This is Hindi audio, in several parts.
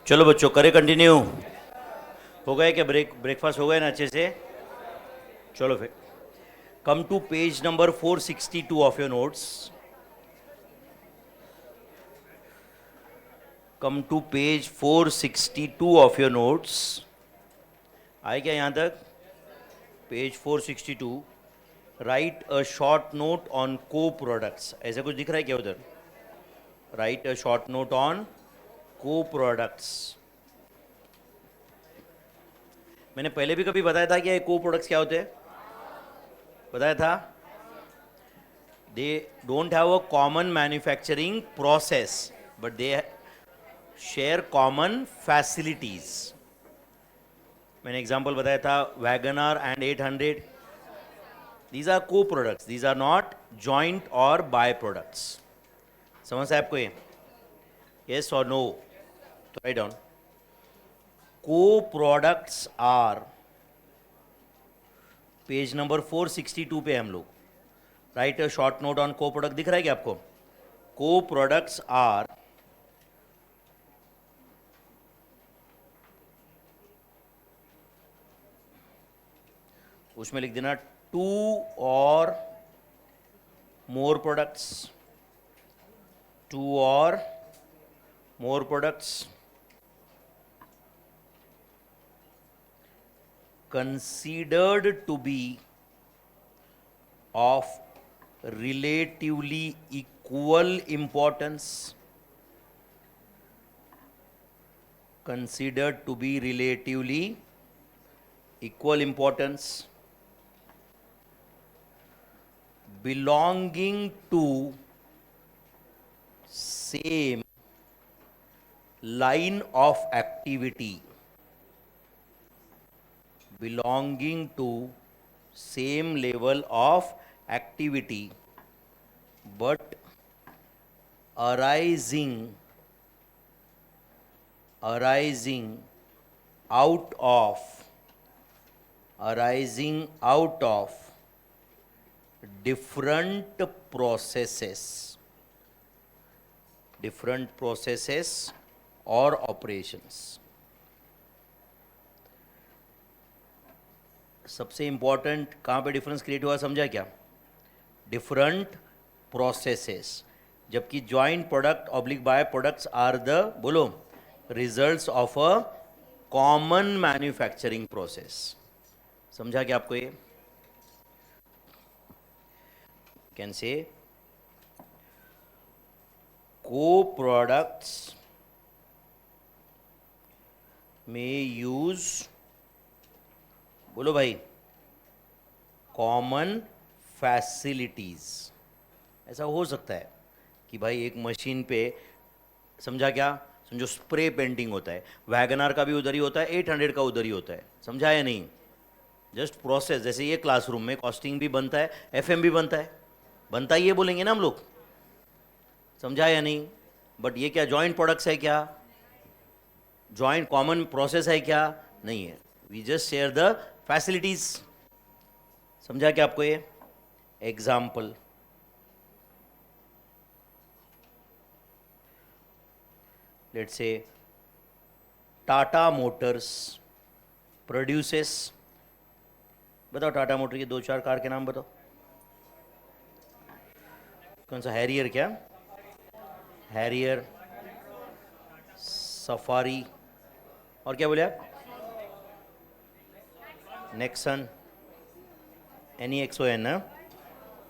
चलो बच्चों करें कंटिन्यू। हो गए क्या? ब्रेकफास्ट हो गए ना अच्छे से? चलो फिर come to page number 462 of your notes. Come to page 462 of your notes. आए क्या यहाँ तक? Page 462। Write a short note on co products. ऐसा कुछ दिख रहा है क्या उधर? Write a short note on co products. मैंने पहले भी कभी बताया था कि ये को प्रोडक्ट्स क्या होते हैं? बताया था। They don't have a common manufacturing process but they share common facilities. मैंने एग्जांपल बताया था, wagon R and 800। These are co products, these are not joint or by products. समझ है आपको ये? यस और नो? तो write down. Co products are, page number 462 पे हम लोग। Write a short note on co product. दिख रहा है क्या आपको? को प्रोडक्ट्स आर उसमें लिख देना टू और मोर प्रोडक्ट्स। टू और more products considered to be of relatively equal importance. Considered to be relatively equal importance. Belonging to same line of activity. Belonging to same level of activity but arising out of different processes or operations. सबसे इंपॉर्टेंट कहाँ पे डिफरेंस क्रिएट हुआ समझा क्या? Different processes. जबकि joint product oblique by products are the, बोलो, results of a common manufacturing process. समझा क्या आपको ये? कैन से को प्रोडक्ट्स में यूज, बोलो भाई, कॉमन फैसिलिटीज। ऐसा हो सकता है कि भाई एक मशीन पे, समझा क्या, समझो स्प्रे पेंटिंग होता है, वैगनार का भी उधर ही होता है, 800 का उधर ही होता है। समझा या नहीं? Just process. जैसे ये क्लासरूम में कॉस्टिंग भी बनता है, एफएम भी बनता है। बनता ही ये बोलेंगे ना हम लोग। समझा या नहीं? बट ये क्या जॉइंट प्रोडक्ट्स है क्या? जॉइंट कॉमन प्रोसेस है क्या? नहीं है। We just share the facilities. समझा क्या आपको ये? Example, let's say Tata Motors produces. बताओ टाटा मोटर की दो चार कार के नाम बताओ। कौन सा? हैरियर? क्या हैरियर, सफारी, और क्या बोले आप? नेक्सन, NEXON ना,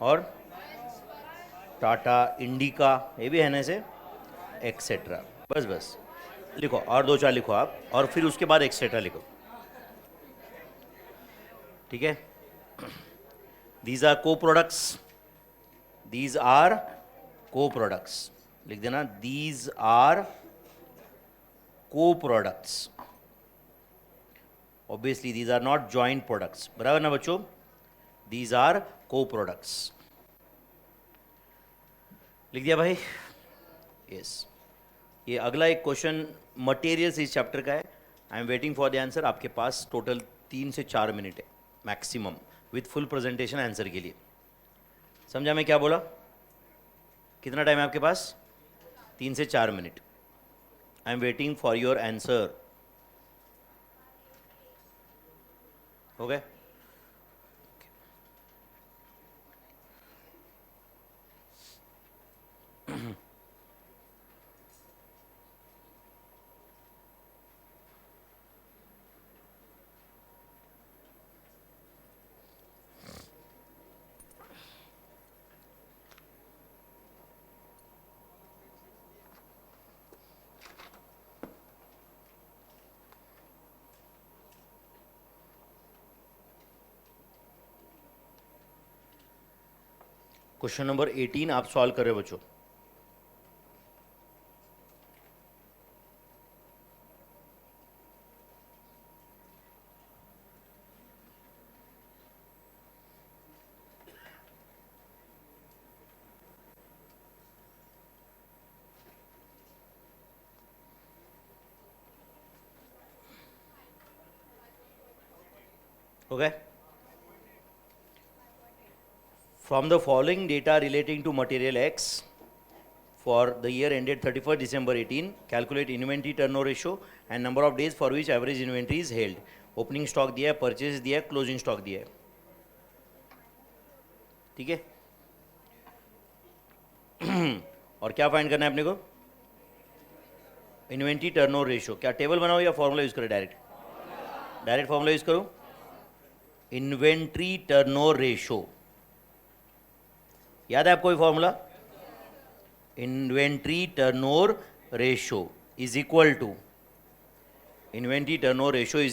और टाटा इंडिका, ये भी है ना ऐसे, एक्सेट्रा। बस बस लिखो, और दो चार लिखो आप, और फिर उसके बाद एक्सेट्रा लिखो। ठीक है? These are co products. These are co products. लिख देना, these are co products. Obviously these are not joint products. बराबर ना बच्चों? These are co products. लिख दिया भाई? यस। ये अगला एक क्वेश्चन मटेरियल्स इस चैप्टर का है। I am waiting for the answer. आपके पास टोटल 3 से 4 मिनट है maximum, with full presentation answer के लिए। समझा मैं क्या बोला? कितना टाइम है आपके पास? 3 से 4 minute. I am waiting for your answer. हो गए? क्वेश्चन नंबर 18 आप सॉल्व कर रहे हो बच्चों. हो गए? From the following data relating to material X for the year ended 31st December 18, calculate inventory turnover ratio and number of days for which average inventory is held. Opening stock दिया है, परचेज दिया है, क्लोजिंग स्टॉक दिया है. ठीक है. और क्या फाइंड करना है अपने को? Inventory turnover ratio. क्या टेबल बनाओ या फॉर्मूला यूज करो? डायरेक्ट फॉर्मूला यूज करो. इन्वेंट्री टर्नओवर रेशियो याद है आपको ये formula? Inventory turnover ratio is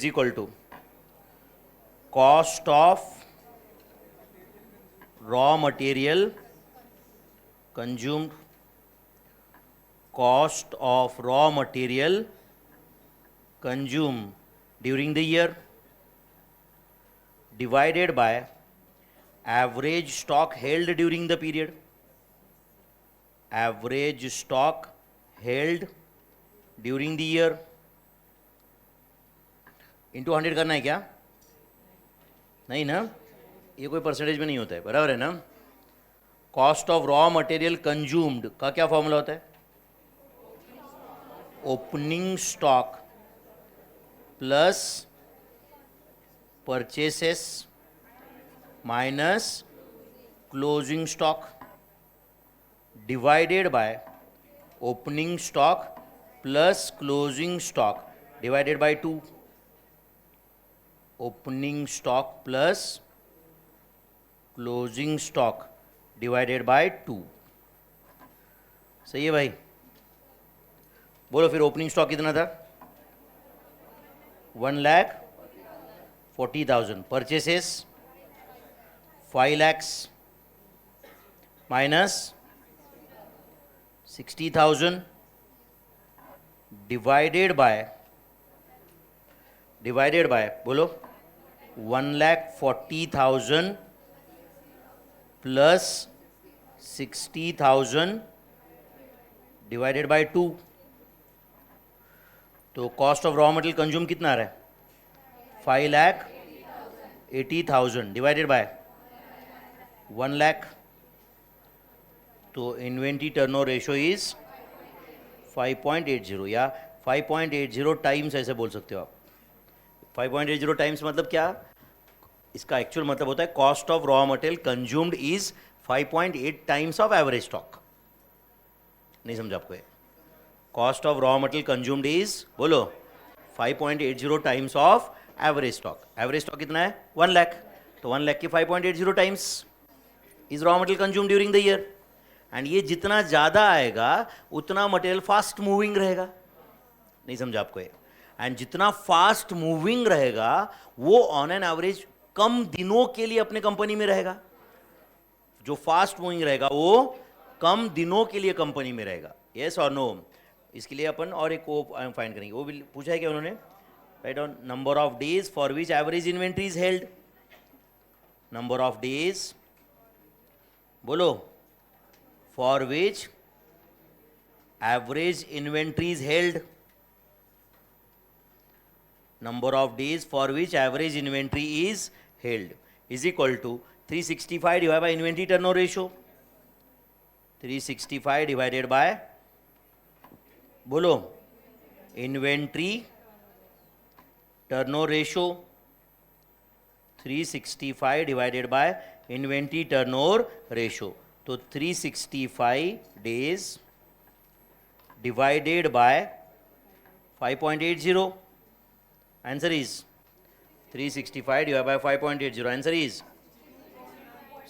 equal to cost of raw material consumed, cost of raw material consume during the year divided by average stock held during the period. Average stock held during the year into 100 करना है क्या? नहीं ना, ये कोई परसेंटेज में नहीं होता है, बराबर है ना. Cost of raw material consumed का क्या फॉर्मूला होता है? Opening stock plus purchases minus closing stock divided by opening stock plus closing stock divided by 2. Opening stock plus closing stock divided by 2. सही है भाई? बोलो फिर ओपनिंग स्टॉक कितना था? 1,40,000. Purchases 5 lakhs minus 60,000 divided by बोलो 1,40,000 plus 60,000 divided by 2. तो cost of raw material consume कितना आ रहा है? 5,80,000 डिवाइडेड बाय 1 लाख. तो इन्वेंट्री टर्नओवर रेशियो इज 5.80 या 5.80 टाइम्स ऐसे बोल सकते हो आप. 5.80 टाइम्स मतलब क्या? इसका एक्चुअल मतलब होता है cost of raw material consumed is 5.8 times of average stock. नहीं समझा आपको? Cost of raw material consumed is बोलो 5.80 times of average stock. Average stock कितना है? 1 लाख. तो 1 लाख की 5.80 times is raw material consume during the year. And ये जितना ज़्यादा आएगा उतना मटेरियल फास्ट मूविंग रहेगा. नहीं समझा आपको ये? एंड जितना फास्ट मूविंग रहेगा वो ऑन एन एवरेज कम दिनों के लिए अपने कंपनी में रहेगा. जो फास्ट मूविंग रहेगा वो कम दिनों के लिए कंपनी में रहेगा. यस और नो? इसके लिए अपन और एक वो फाइंड करेंगे. वो भी पूछा है क्या उन्होंने? Write on number of days for which average inventory is held. Number of days बोलो for which average inventory is held. Number of days for which average inventory is held is equal to 365 divide by inventory turnover ratio. 365 divided by बोलो inventory turnover ratio 365 divided by inventory turnover ratio, तो 365 days divided by 5.80, answer is 365 divided by 5.80, answer is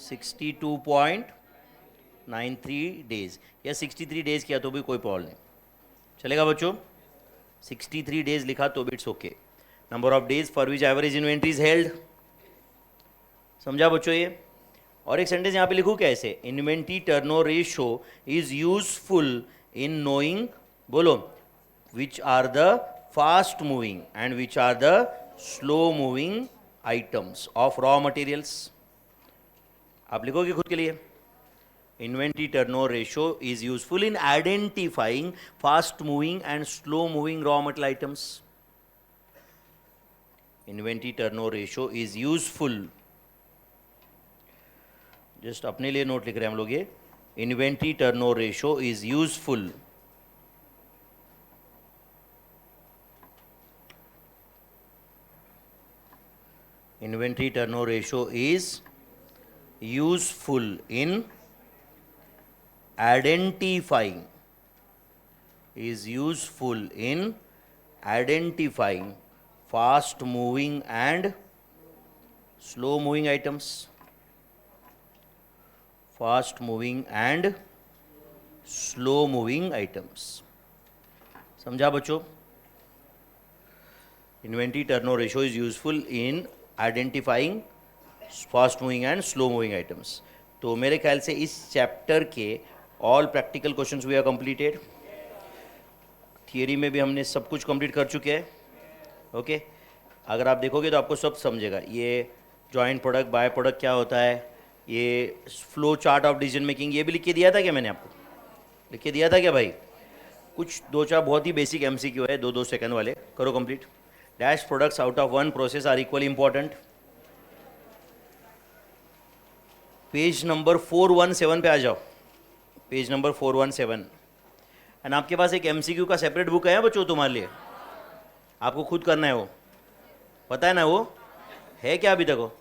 62.93 days, या 63 डेज किया तो भी कोई प्रॉब्लम नहीं, चलेगा बच्चों। 63 डेज लिखा तो भी it's okay. Number of days for which average inventory is held, समझा बच्चों ये। और एक सेंटेंस यहाँ पे लिखूँ कैसे, inventory turnover ratio is useful in knowing, बोलो, which are the fast moving and which are the slow moving items of raw materials. आप लिखोगे खुद के लिए, inventory turnover ratio is useful in identifying fast moving and slow moving raw material items. Inventory turnover ratio is useful, just अपने लिए नोट लिख रहे हैं हम लोग ये, inventory turnover ratio is useful inventory turnover ratio is useful in identifying fast moving and slow moving items, fast moving and slow moving items, समझा बच्चों। Inventory turnover ratio is useful in identifying fast moving and slow moving items. तो मेरे ख्याल से इस चैप्टर के all practical questions we are completed. Theory में भी हमने सब कुछ कंप्लीट कर चुके हैं, ओके। अगर आप देखोगे तो आपको सब समझेगा, ये जॉइंट प्रोडक्ट, बाय प्रोडक्ट क्या होता है, ये flow chart of decision making, ये भी लिख के दिया था क्या मैंने आपको, लिख के दिया था क्या भाई। कुछ दो चार बहुत ही बेसिक एमसीक्यू है, 2-2 सेकंड वाले, करो complete. Dash products out of one process are equally important. Page number 417 पे आ जाओ, पेज नंबर 417। एंड आपके पास एक एमसीक्यू का सेपरेट बुक है बच्चों तुम्हारे लिए, आपको खुद करना है, वो पता है ना, वो है क्या अभी तक वो,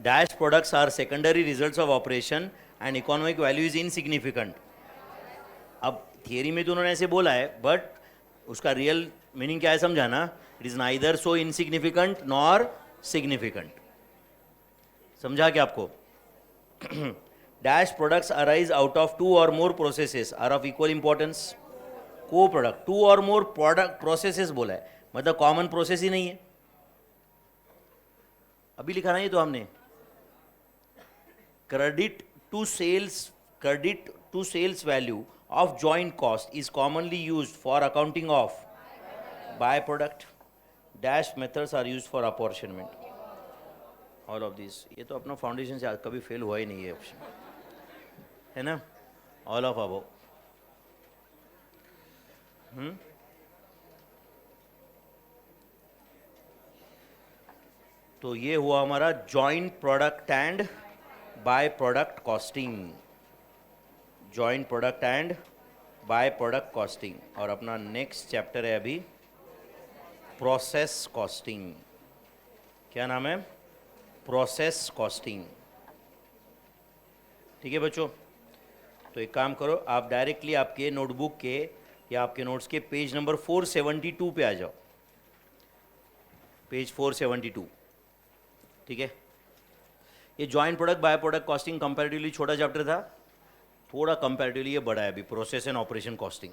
dash products are secondary results of operation and economic value is insignificant। अब थियरी में तो उन्होंने ऐसे बोला है, बट उसका रियल मीनिंग क्या है समझाना, it is neither so insignificant nor significant, समझा क्या आपको। Dash products arise out of 2 or more processes are of equal importance. Co product, 2 or more product processes बोला है, मतलब कॉमन प्रोसेस ही नहीं है, अभी लिखा नहीं तो हमने। credit to sales value of joint cost is commonly used for accounting of byproduct। dash methods are used for apportionment। all of these, ये तो अपना फाउंडेशन से कभी फेल हुआ ही नहीं है ऑप्शन, है ना, ऑल ऑफ अबव। तो ये हुआ हमारा joint product and bye product costing, joint product and bye product costing. और अपना नेक्स्ट चैप्टर है अभी प्रोसेस कॉस्टिंग। क्या नाम है, प्रोसेस कॉस्टिंग, ठीक है बच्चों। तो एक काम करो, आप डायरेक्टली आपके नोटबुक के या आपके नोट्स के पेज नंबर 472 पे आ जाओ, पेज 472, ठीक है। ये joint product by product costing comparatively छोटा चैप्टर था, थोड़ा कंपैरेटिवली ये बड़ा है अभी, प्रोसेस एंड ऑपरेशन कॉस्टिंग।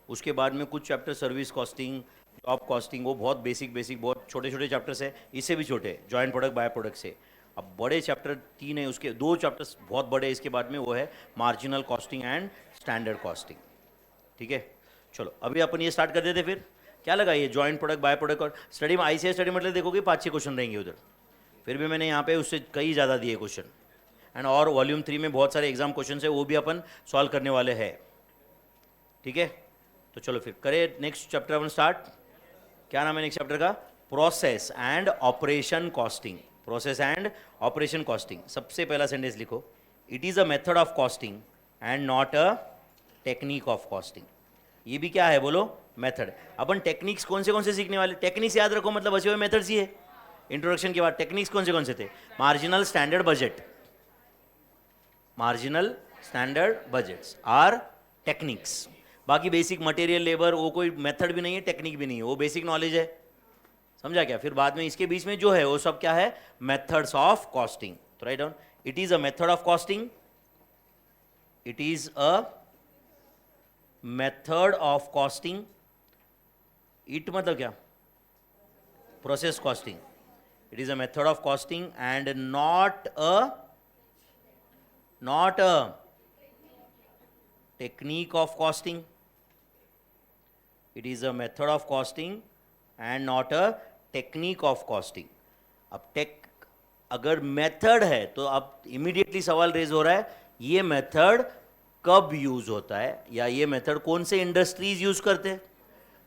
उसके बाद में कुछ chapter service costing, job costing, वो बहुत बेसिक बहुत छोटे छोटे चैप्टर्स है, इससे भी छोटे जॉइंट प्रोडक्ट बाय प्रोडक्ट से। अब बड़े चैप्टर 3 है, उसके 2 चैप्टर्स बहुत बड़े, इसके बाद में वो है marginal costing and standard costing, ठीक है। चलो अभी अपन ये स्टार्ट कर देते, फिर क्या लगा ये जॉइंट प्रोडक्ट बाय प्रोडक्ट। और स्टडी में ICAI स्टडी मतलब देखोगे 5-6 क्वेश्चन रहेंगे उधर, फिर भी मैंने यहाँ पे उससे कई ज़्यादा दिए क्वेश्चन। एंड और वॉल्यूम 3 में बहुत सारे एग्जाम क्वेश्चन है, वो भी अपन सॉल्व करने वाले हैं, ठीक है। तो चलो फिर करें नेक्स्ट चैप्टर अपन स्टार्ट। क्या नाम है नेक्स्ट चैप्टर का, process and operation costing, process and operation costing. सबसे पहला सेंटेंस लिखो, it is a method of costing and not a technique of costing. ये भी क्या है बोलो, मेथड। अपन टेक्निक्स कौन से सीखने वाले, टेक्निक्स याद रखो मतलब बचे हुए मेथड्स ही है। इंट्रोडक्शन के बाद टेक्निक्स कौन से थे, marginal standard budget, marginal standard budgets are techniques. बाकी बेसिक मटेरियल लेबर वो कोई मेथड भी नहीं है, टेक्निक भी नहीं है, वो बेसिक नॉलेज है, समझा क्या। फिर बाद में इसके बीच में जो है वो सब क्या है, मेथड्स ऑफ कॉस्टिंग। तो write down, it is a method of costing, it is a method of costing. It मतलब क्या, process costing. It is a method of costing and not a technique of costing. It is a method of costing and not a technique of costing. अब टेक अगर मेथड है तो अब इमीडिएटली सवाल रेज हो रहा है, ये मेथड कब यूज होता है, या ये मेथड कौन से इंडस्ट्रीज यूज करते हैं।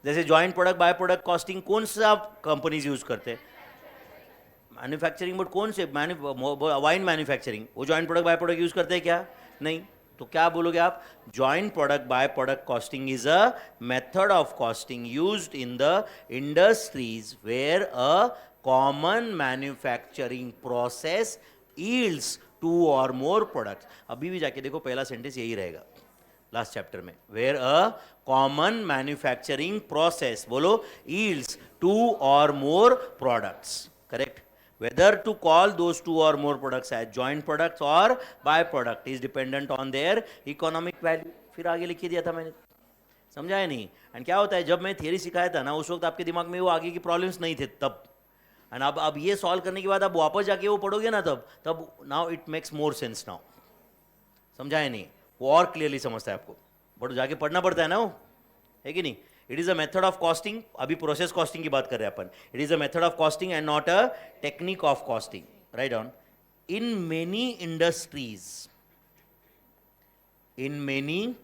जैसे joint product by product costing कौन सा कंपनीज यूज करते हैं, मैन्युफैक्चरिंग, बट कौन से वाइन मैन्युफैक्चरिंग, वो joint product by product use करते हैं क्या, नहीं। तो क्या बोलोगे आप, joint product by product costing is a method of costing used in the industries where a common manufacturing process yields 2 or more products. अभी भी जाके देखो पहला सेंटेंस यही रहेगा लास्ट चैप्टर में, where a common manufacturing process, बोलो, yields 2 or more products, correct. Whether to call those 2 or more products as joint products or byproduct is dependent on their economic value। फिर आगे लिख दिया था मैंने, समझा है नहीं। एंड क्या होता है, जब मैं थियरी सिखाया था ना उस वक्त आपके दिमाग में वो आगे की प्रॉब्लम्स नहीं थे तब, एंड अब ये सॉल्व करने के बाद आप वापस जाके वो पढ़ोगे ना तब now it makes more sense now, समझा है नहीं, वो और क्लियरली समझता है आपको, बट जाके पढ़ना पड़ता है ना वो, है कि नहीं। It is a method of costing, अभी प्रोसेस कॉस्टिंग की बात कर रहे हैं अपन। It is a method of costing and not a technique of costing, write down. In many industries, in many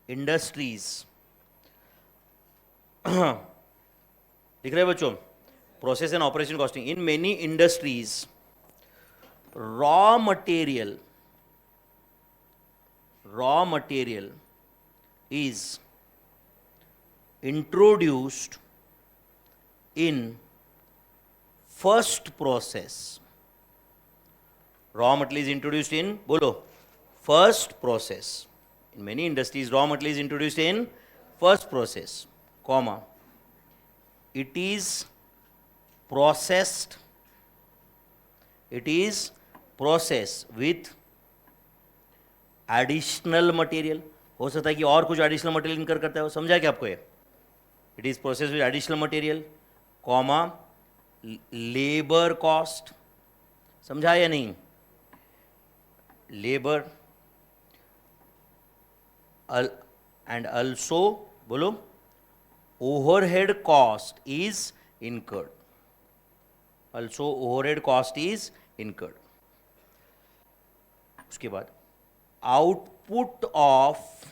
industries लिख रहे बच्चों, process and operation costing. In many industries raw material is introduced in first process. Raw material is introduced in, bolo, first process. In many industries raw material is introduced in first process, comma, it is processed with additional material। हो सकता है कि और कुछ एडिशनल मटेरियल इनकर करता है, वो समझा क्या आपको ये। It is process with additional material, comma, labour cost, समझा या नहीं, लेबर एंड अल्सो, बोलो, overhead cost is incurred, also overhead cost is incurred. उसके बाद output of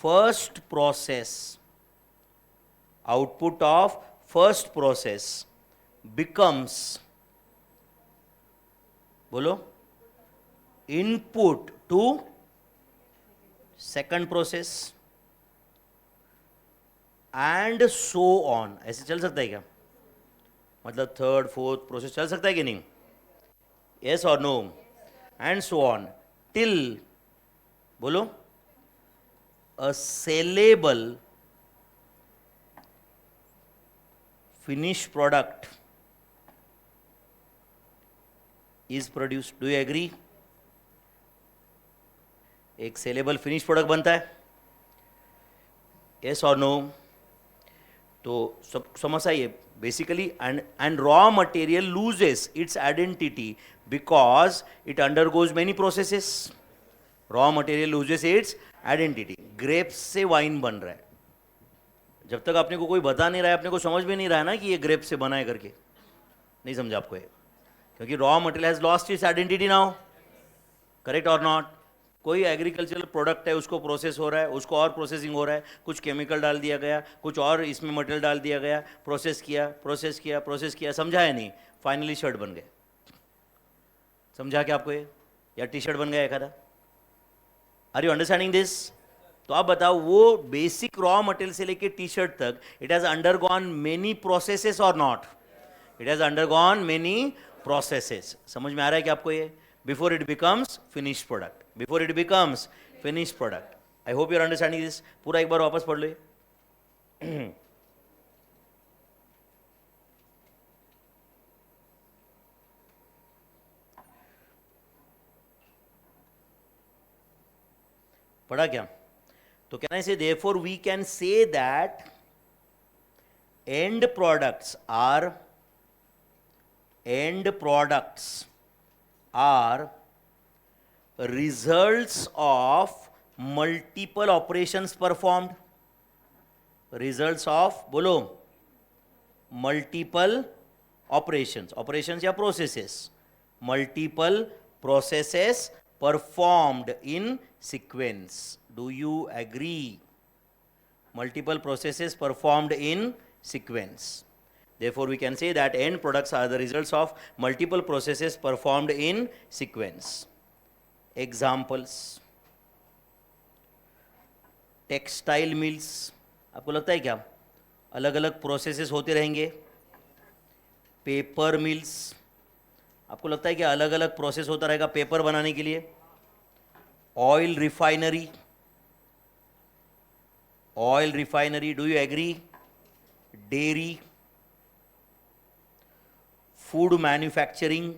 first process becomes, बोलो, input to second process and so on. ऐसे चल सकता है क्या, मतलब थर्ड फोर्थ प्रोसेस चल सकता है कि नहीं, यस और no, and so on till, बोलो, a sellable finished product is produced। Do you agree? एक सेलेबल फिनिश प्रोडक्ट बनता है, यस और नो। तो सब समझ आइए basically, and raw material loses it's identity because it undergoes many processes. Raw material loses it's identity. Grapes से वाइन बन रहा है, जब तक अपने को कोई बता नहीं रहा है, अपने को समझ में नहीं रहा है ना कि ये ग्रेप्स से बना है करके, नहीं समझा आपको ये, क्योंकि raw material has lost its identity now, correct or not. कोई एग्रीकल्चरल प्रोडक्ट है, उसको प्रोसेस हो रहा है, उसको और प्रोसेसिंग हो रहा है, कुछ केमिकल डाल दिया गया, कुछ और इसमें मटेरियल डाल दिया गया, प्रोसेस किया प्रोसेस किया प्रोसेस किया, समझा है नहीं, फाइनली शर्ट बन गए। समझा क्या आपको ये? या टी शर्ट बन गया एखादा? Are you understanding this? तो आप बताओ, वो बेसिक रॉ मटेरियल से लेके टी शर्ट तक, it has undergone many processes or not? It has undergone many processes. समझ में आ रहा है कि आपको ये? Before it becomes finish product, before it becomes finish product. I hope you are understanding this. पूरा एक बार वापस पढ़ लो ये। पढ़ा क्या? तो कहना है, therefore we can say that end products are results of multiple operations performed, results of, बोलो, multiple operations या processes, multiple processes performed in sequence. Do you agree? Multiple processes performed in sequence. Therefore, we can say that end products are the results of multiple processes performed in sequence. Examples: textile mills, आपको लगता है क्या अलग अलग प्रोसेसेस होते रहेंगे? पेपर मिल्स, आपको लगता है क्या अलग अलग प्रोसेस होता रहेगा पेपर बनाने के लिए? Oil refinery, do you agree? Dairy, food manufacturing,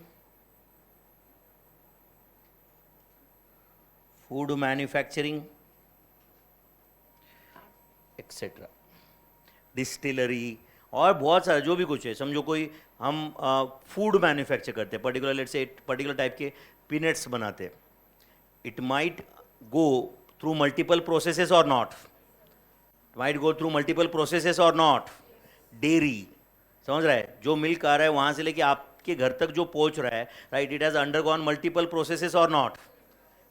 etcetera, distillery, और बहुत सारा जो भी कुछ है। समझो कोई हम फूड मैन्युफैक्चर करते हैं, पर्टिकुलर लेट्स से पर्टिकुलर टाइप के पीनट्स बनाते हैं, it might go through multiple processes or not? Might go through multiple processes or not? Dairy, समझ रहा है, जो मिल्क आ रहा है वहाँ से लेके आपके घर तक जो पहुँच रहा है, right, it has undergone multiple processes or not?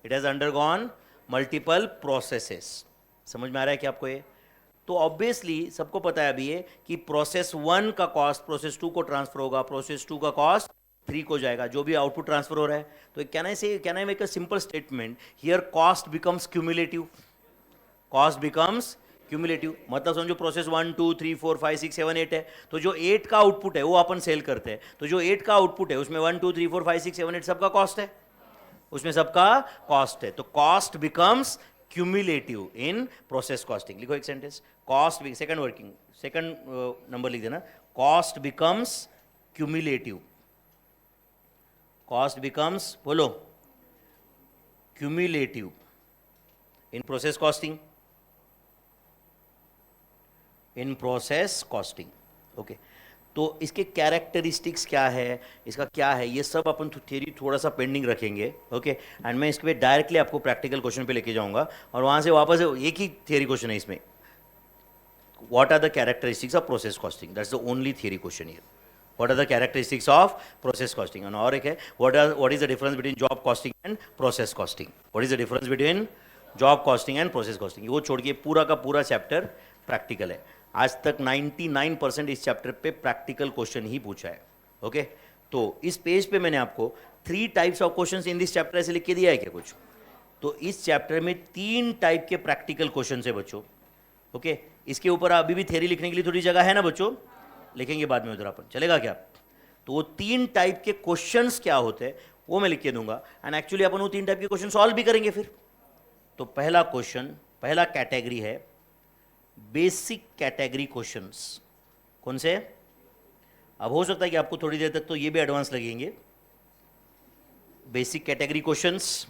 It has undergone multiple processes. समझ में आ रहा है कि आपको ये? तो ऑब्वियसली सबको पता है अभी ये कि प्रोसेस 1 का कॉस्ट प्रोसेस 2 को ट्रांसफर होगा, प्रोसेस 2 का कॉस्ट 3 को जाएगा, जो भी आउटपुट ट्रांसफर हो रहा है। तो can I make a simple statement here, cost becomes cumulative, मतलब समझो प्रोसेस 1 2 3 4 5 6 7 8 है, तो जो 8 का आउटपुट है वो अपन सेल करते हैं, तो जो 8 का आउटपुट है उसमें 1 2 3 4 5 6 7 8 सबका कॉस्ट है, उसमें सबका कॉस्ट है। तो cost becomes cumulative in process costing. लिखो एक सेंटेंस, कॉस्ट, सेकंड नंबर लिख देना, cost becomes cumulative, cost becomes, बोलो, cumulative in process costing, okay. तो इसके कैरेक्टरिस्टिक्स क्या है, इसका क्या है, ये सब अपन थ्योरी थोड़ा सा पेंडिंग रखेंगे, ओके। एंड मैं इसके पे डायरेक्टली आपको प्रैक्टिकल क्वेश्चन पे लेके जाऊंगा, और वहाँ से वापस एक ही थियरी क्वेश्चन है इसमें, what are the characteristics of process costing, that's the only theory question here, what are the characteristics of process costing. और एक है, what is the difference between job costing and process costing, what is the difference between job costing and process costing. वो छोड़ के पूरा का पूरा चैप्टर प्रैक्टिकल है। आज तक 99% इस चैप्टर पे प्रैक्टिकल क्वेश्चन ही पूछा है, ओके। तो इस पेज पे मैंने आपको 3 types of questions in this chapter ऐसे लिख के दिया है क्या कुछ? तो इस चैप्टर में 3 टाइप के प्रैक्टिकल क्वेश्चन है बच्चों, ओके। इसके ऊपर अभी भी थ्योरी लिखने के लिए थोड़ी जगह है ना बच्चों, लिखेंगे बाद में उधर अपन, चलेगा क्या? तो वो 3 टाइप के क्वेश्चंस क्या होते हैं वो मैं लिख के दूंगा, एंड एक्चुअली अपन वो 3 टाइप के क्वेश्चन सॉल्व भी करेंगे फिर। तो पहला क्वेश्चन, पहला कैटेगरी है बेसिक कैटेगरी क्वेश्चंस। कौन से? अब हो सकता है कि आपको थोड़ी देर तक तो ये भी एडवांस लगेंगे। Basic category questions,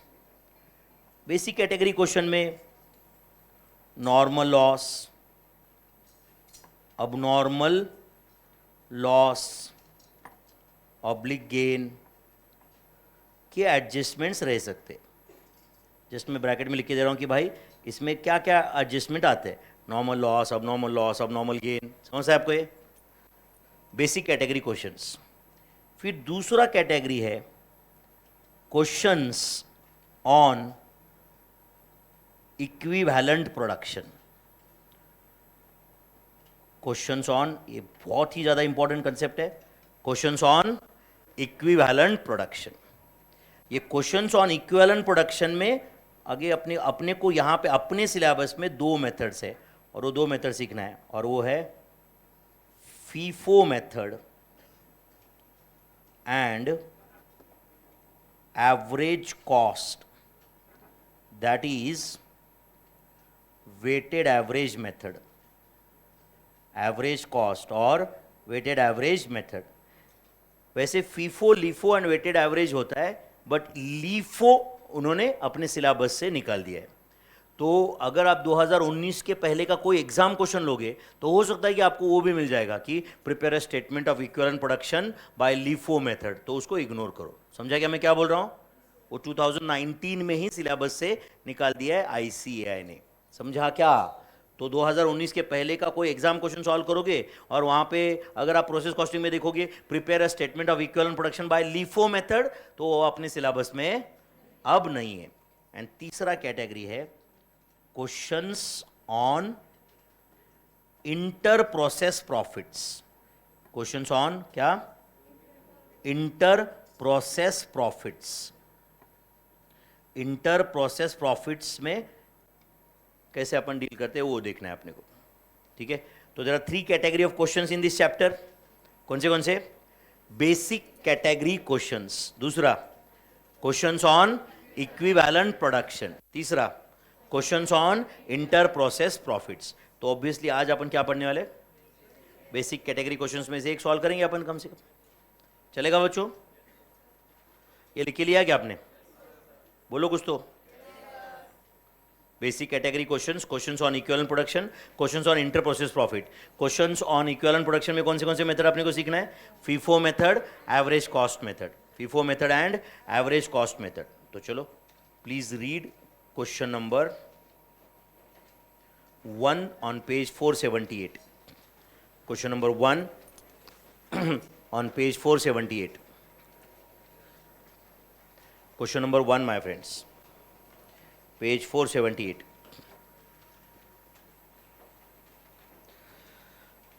basic category question में normal loss, abnormal loss, oblique gain के एडजस्टमेंट्स रह सकते। जस्ट मैं ब्रैकेट में लिख के दे रहा हूं कि भाई इसमें क्या क्या एडजस्टमेंट आते हैं, नॉर्मल लॉस, अबनॉर्मल गेन। समझ है आपको ये? Basic category questions. फिर दूसरा कैटेगरी है questions on equivalent production, questions on, ये बहुत ही ज़्यादा इंपॉर्टेंट कंसेप्ट है, क्वेश्चंस ऑन इक्विवेलेंट प्रोडक्शन। ये क्वेश्चंस ऑन इक्विवेलेंट प्रोडक्शन में आगे अपने अपने को यहाँ पे अपने सिलेबस में 2 मेथड्स है और वो 2 मेथड सीखना है, और वो है FIFO method and average cost, that is weighted average method, average cost और वेटेड एवरेज मेथड। वैसे FIFO, LIFO and weighted average होता है, बट लीफो उन्होंने अपने सिलेबस से निकाल दिया है। तो अगर आप 2019 के पहले का कोई एग्जाम क्वेश्चन लोगे तो हो सकता है कि आपको वो भी मिल जाएगा कि prepare a statement of equivalent production by LIFO method, तो उसको इग्नोर करो। समझा क्या मैं क्या बोल रहा हूँ? वो 2019 में ही सिलेबस से निकाल दिया है ICAI ने। समझा क्या? तो 2019 के पहले का कोई एग्जाम क्वेश्चन सॉल्व करोगे और वहां पे अगर आप प्रोसेस कॉस्टिंग में देखोगे prepare a statement of equivalent production by LIFO method, तो वो अपने सिलेबस में अब नहीं है। एंड तीसरा कैटेगरी है questions on inter process profits. Questions on क्या? Inter process profits. Inter process profits में कैसे अपन डील करते हैं वो देखना है अपने को, ठीक है? तो there are 3 category of questions in this chapter. कौन से? बेसिक कैटेगरी क्वेश्चंस, दूसरा क्वेश्चंस ऑन इक्विवेलेंट प्रोडक्शन, तीसरा questions on inter process profits. तो ऑब्वियसली आज अपन क्या पढ़ने वाले? बेसिक कैटेगरी क्वेश्चंस में से एक सॉल्व करेंगे अपन कम से कम। चलेगा बच्चों? ये लिख के लिया क्या आपने? बोलो कुछ तो। Basic category questions, questions on equivalent production, questions on inter process profit. Questions on equivalent production में कौन से मेथड अपने को सीखना है? FIFO method, average cost method, FIFO method and average cost method. तो चलो please read question number 1 on page 478। Question number 1 on page 478। Question number 1 my friends, page 478।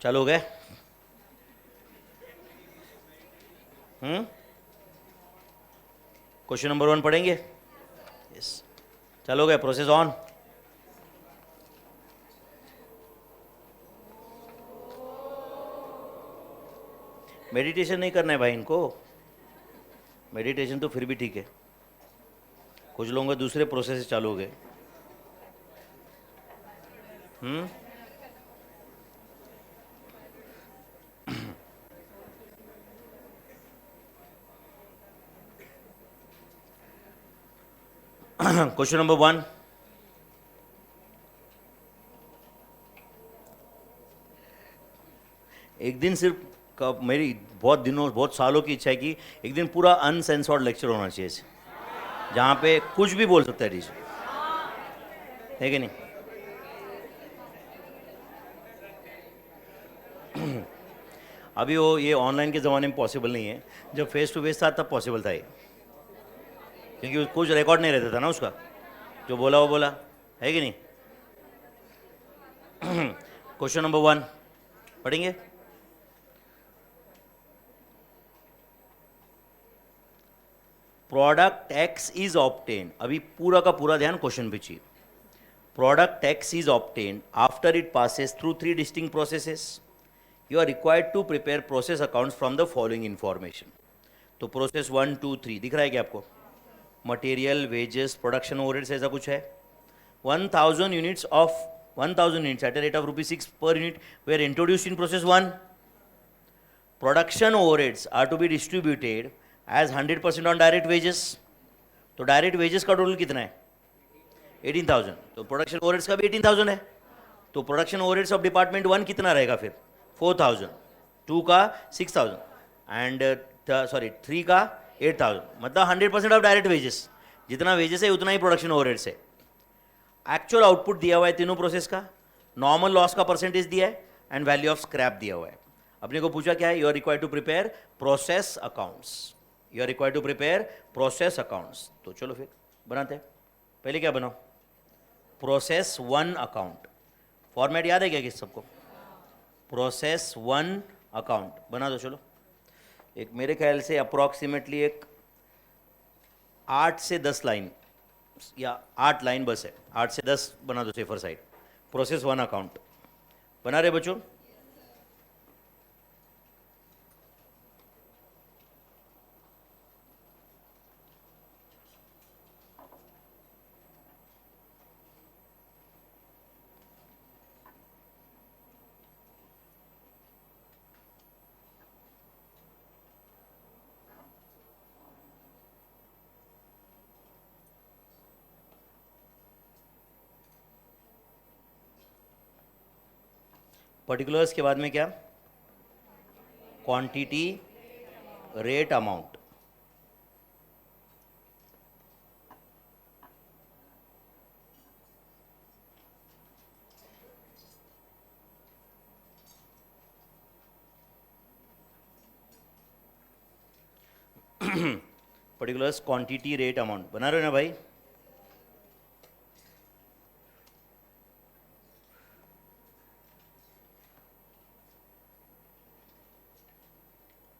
चालू हो गए? क्वेश्चन नंबर 1 पढ़ेंगे? यस, चालू हो गया? Process on. मेडिटेशन नहीं करना है भाई इनको, मेडिटेशन तो फिर भी ठीक है, कुछ लोगों के दूसरे प्रोसेस से चालू हो गए। क्वेश्चन नंबर 1, एक दिन सिर्फ मेरी बहुत सालों की इच्छा है कि एक दिन पूरा अनसेंसर्ड लेक्चर होना चाहिए, जहाँ पे कुछ भी बोल सकता है टीचर, है कि नहीं? अभी वो ये ऑनलाइन के ज़माने में पॉसिबल नहीं है, जब फेस टू फेस था तब पॉसिबल था ये, क्योंकि कुछ रिकॉर्ड नहीं रहता था ना उसका, जो बोला वो बोला, है कि नहीं? क्वेश्चन नंबर 1 पढ़ेंगे? प्रोडक्ट एक्स इज ऑब्टेन, अभी पूरा का पूरा ध्यान क्वेश्चन पे चाहिए। Product x is obtain after it passes through 3 distinct processes. You are required to prepare process accounts from the following information. तो प्रोसेस 1, 2, 3 दिख रहा है क्या आपको? मटेरियल, वेजेस, प्रोडक्शन ओवरहेड्स, ऐसा कुछ है। 1000 units at a rate of ₹6 per unit were introduced in process 1. Production overheads are to be distributed as 100% on direct wages. तो डायरेक्ट वेजेस का टोटल कितना है? 18,000। तो प्रोडक्शन ओवरहेड्स का भी 18,000 है। तो प्रोडक्शन ओवरहेड्स ऑफ डिपार्टमेंट 1 कितना रहेगा फिर? 4,000, 2 का 6,000 एंड 3 का 8,000, मतलब 100% ऑफ डायरेक्ट वेजेस। जितना वेजेस है उतना ही प्रोडक्शन ओवरहेड्स है। एक्चुअल आउटपुट दिया हुआ है तीनों प्रोसेस का, नॉर्मल लॉस का परसेंटेज दिया है एंड वैल्यू ऑफ स्क्रैप दिया हुआ है। अपने को पूछा क्या है? You are required to prepare process accounts, you are required to prepare process accounts. तो चलो फिर बनाते हैं। पहले क्या बनाओ? Process one account. फॉर्मेट याद है क्या किस सबको? प्रोसेस वन अकाउंट बना दो चलो। एक मेरे ख्याल से अप्रॉक्सीमेटली एक 8 से 10 लाइन या 8 लाइन बस है, 8 से 10 बना दो safer side. Process one account बना रहे बच्चों? पर्टिकुलर्स के बाद में क्या? Quantity, rate, amount. Particulars, quantity, rate, amount बना रहे हो ना भाई?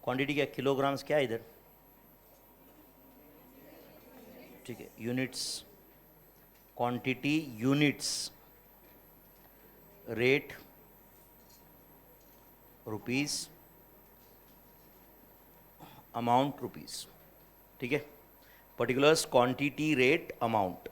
क्वांटिटी क्या? किलोग्राम्स क्या है इधर? ठीक है, units. Quantity units, rate rupees, amount rupees. ठीक है, पर्टिकुलर्स, क्वांटिटी, रेट, अमाउंट।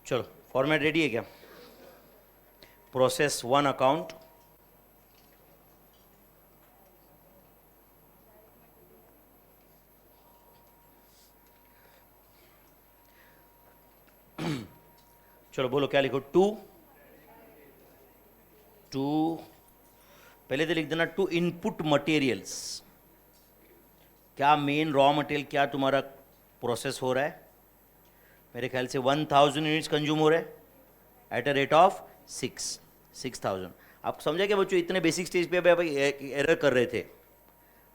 चलो, फॉर्मेट रेडी है क्या? प्रोसेस वन अकाउंट, चलो बोलो क्या लिखो? टू पहले तो लिख देना टू इनपुट मटेरियल्स। क्या मेन रॉ मटेरियल क्या तुम्हारा प्रोसेस हो रहा है? मेरे ख्याल से 1000 यूनिट्स कंज्यूम हो रहे हैं एट अ रेट ऑफ 6000। आप समझा क्या बच्चों? इतने बेसिक स्टेज पे भाई एरर कर रहे थे,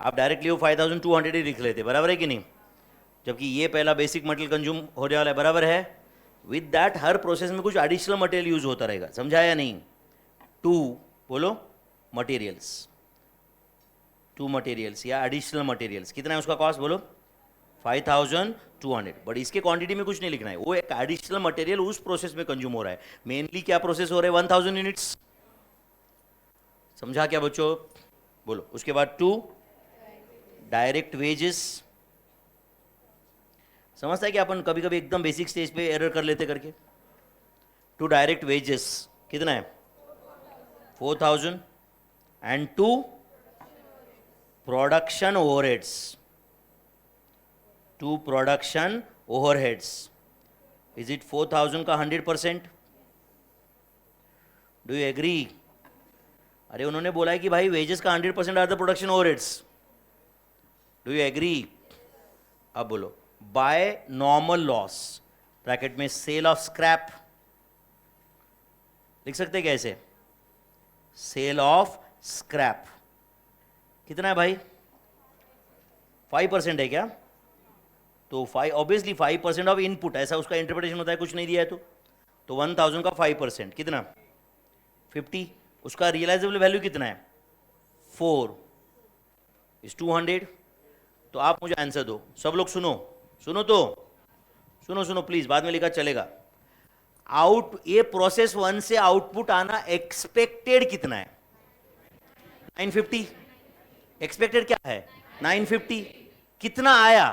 आप डायरेक्टली वो 5200 ही लिख लेते, बराबर है कि नहीं? जबकि ये पहला बेसिक मटेरियल कंज्यूम होने वाला है, बराबर है? विद दैट हर प्रोसेस में कुछ एडिशनल मटेरियल यूज होता रहेगा, समझा या नहीं? टू बोलो मटेरियल्स, टू मटेरियल्स या एडिशनल मटेरियल्स। कितना है उसका कॉस्ट बोलो? 5200। बट इसके क्वांटिटी में कुछ नहीं लिखना है, वो एक एडिशनल मटेरियल उस प्रोसेस में कंज्यूम हो रहा है। मेनली क्या प्रोसेस हो रहा है? 1000 यूनिट्स। समझा क्या बच्चों? बोलो। उसके बाद टू डायरेक्ट वेजेस। समझता है कि अपन कभी कभी एकदम बेसिक स्टेज पे एरर कर लेते करके। टू डायरेक्ट वेजेस कितना है? 4000। And to production overheads, to production overheads. Is it 4000 का 100%? Do you agree? अरे उन्होंने बोला है कि भाई वेजेस का 100% are the production overheads. Do you agree? अब बोलो। बाय नॉर्मल लॉस, ब्रैकेट में सेल ऑफ स्क्रैप लिख सकते हैं कैसे? सेल ऑफ स्क्रैप कितना है भाई? 5% है क्या? तो 5 ऑब्वियसली 5% ऑफ इनपुट, ऐसा उसका इंटरप्रिटेशन होता है, कुछ नहीं दिया है तो 1000 का 5% कितना? 50। उसका रियलाइजेबल वैल्यू कितना है? 4 इज 200। तो आप मुझे आंसर दो, सब लोग सुनो सुनो प्लीज, बाद में लिखा चलेगा। ये प्रोसेस वन से आउटपुट आना एक्सपेक्टेड कितना है? 950। एक्सपेक्टेड क्या है? 950। कितना आया?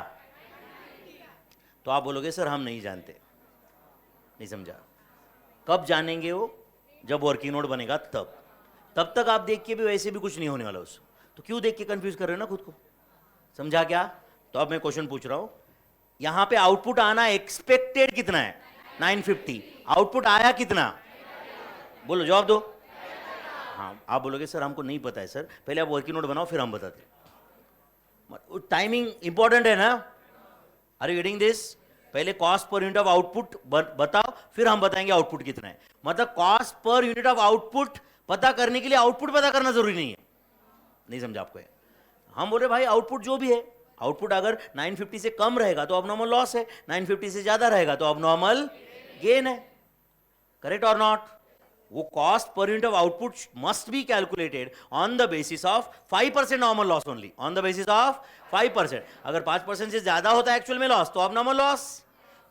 तो आप बोलोगे सर हम नहीं जानते। नहीं समझा? कब जानेंगे वो? जब वर्किंग नोट बनेगा तब तक आप देख के भी वैसे भी कुछ नहीं होने वाला उसको, तो क्यों देख के कंफ्यूज कर रहे हो ना खुद को? समझा क्या? तो अब मैं क्वेश्चन पूछ रहा हूं, यहां पे आउटपुट आना एक्सपेक्टेड कितना है? 950। आउटपुट आया कितना? बोलो, जवाब दो। हाँ, आप बोलोगे सर हमको नहीं पता है सर, पहले आप वर्किंग नोट बनाओ फिर हम बताते। टाइमिंग इंपॉर्टेंट है ना? Are you getting this? पहले cost per unit of output बताओ, फिर हम बताएंगे आउटपुट कितना है। मतलब cost per unit of output पता करने के लिए आउटपुट पता करना जरूरी नहीं है। नहीं समझा आपको? हम बोल रहे भाई आउटपुट जो भी है, आउटपुट अगर 950 से कम रहेगा तो अबनॉर्मल लॉस है, 950 से ज्यादा रहेगा तो अबनॉर्मल गेन है। Correct or not? वो cost per unit of output must be calculated on the basis of 5% normal loss only, on the basis of 5%। अगर 5% से ज्यादा होता है एक्चुअल में लॉस तो अब नॉर्मल लॉस,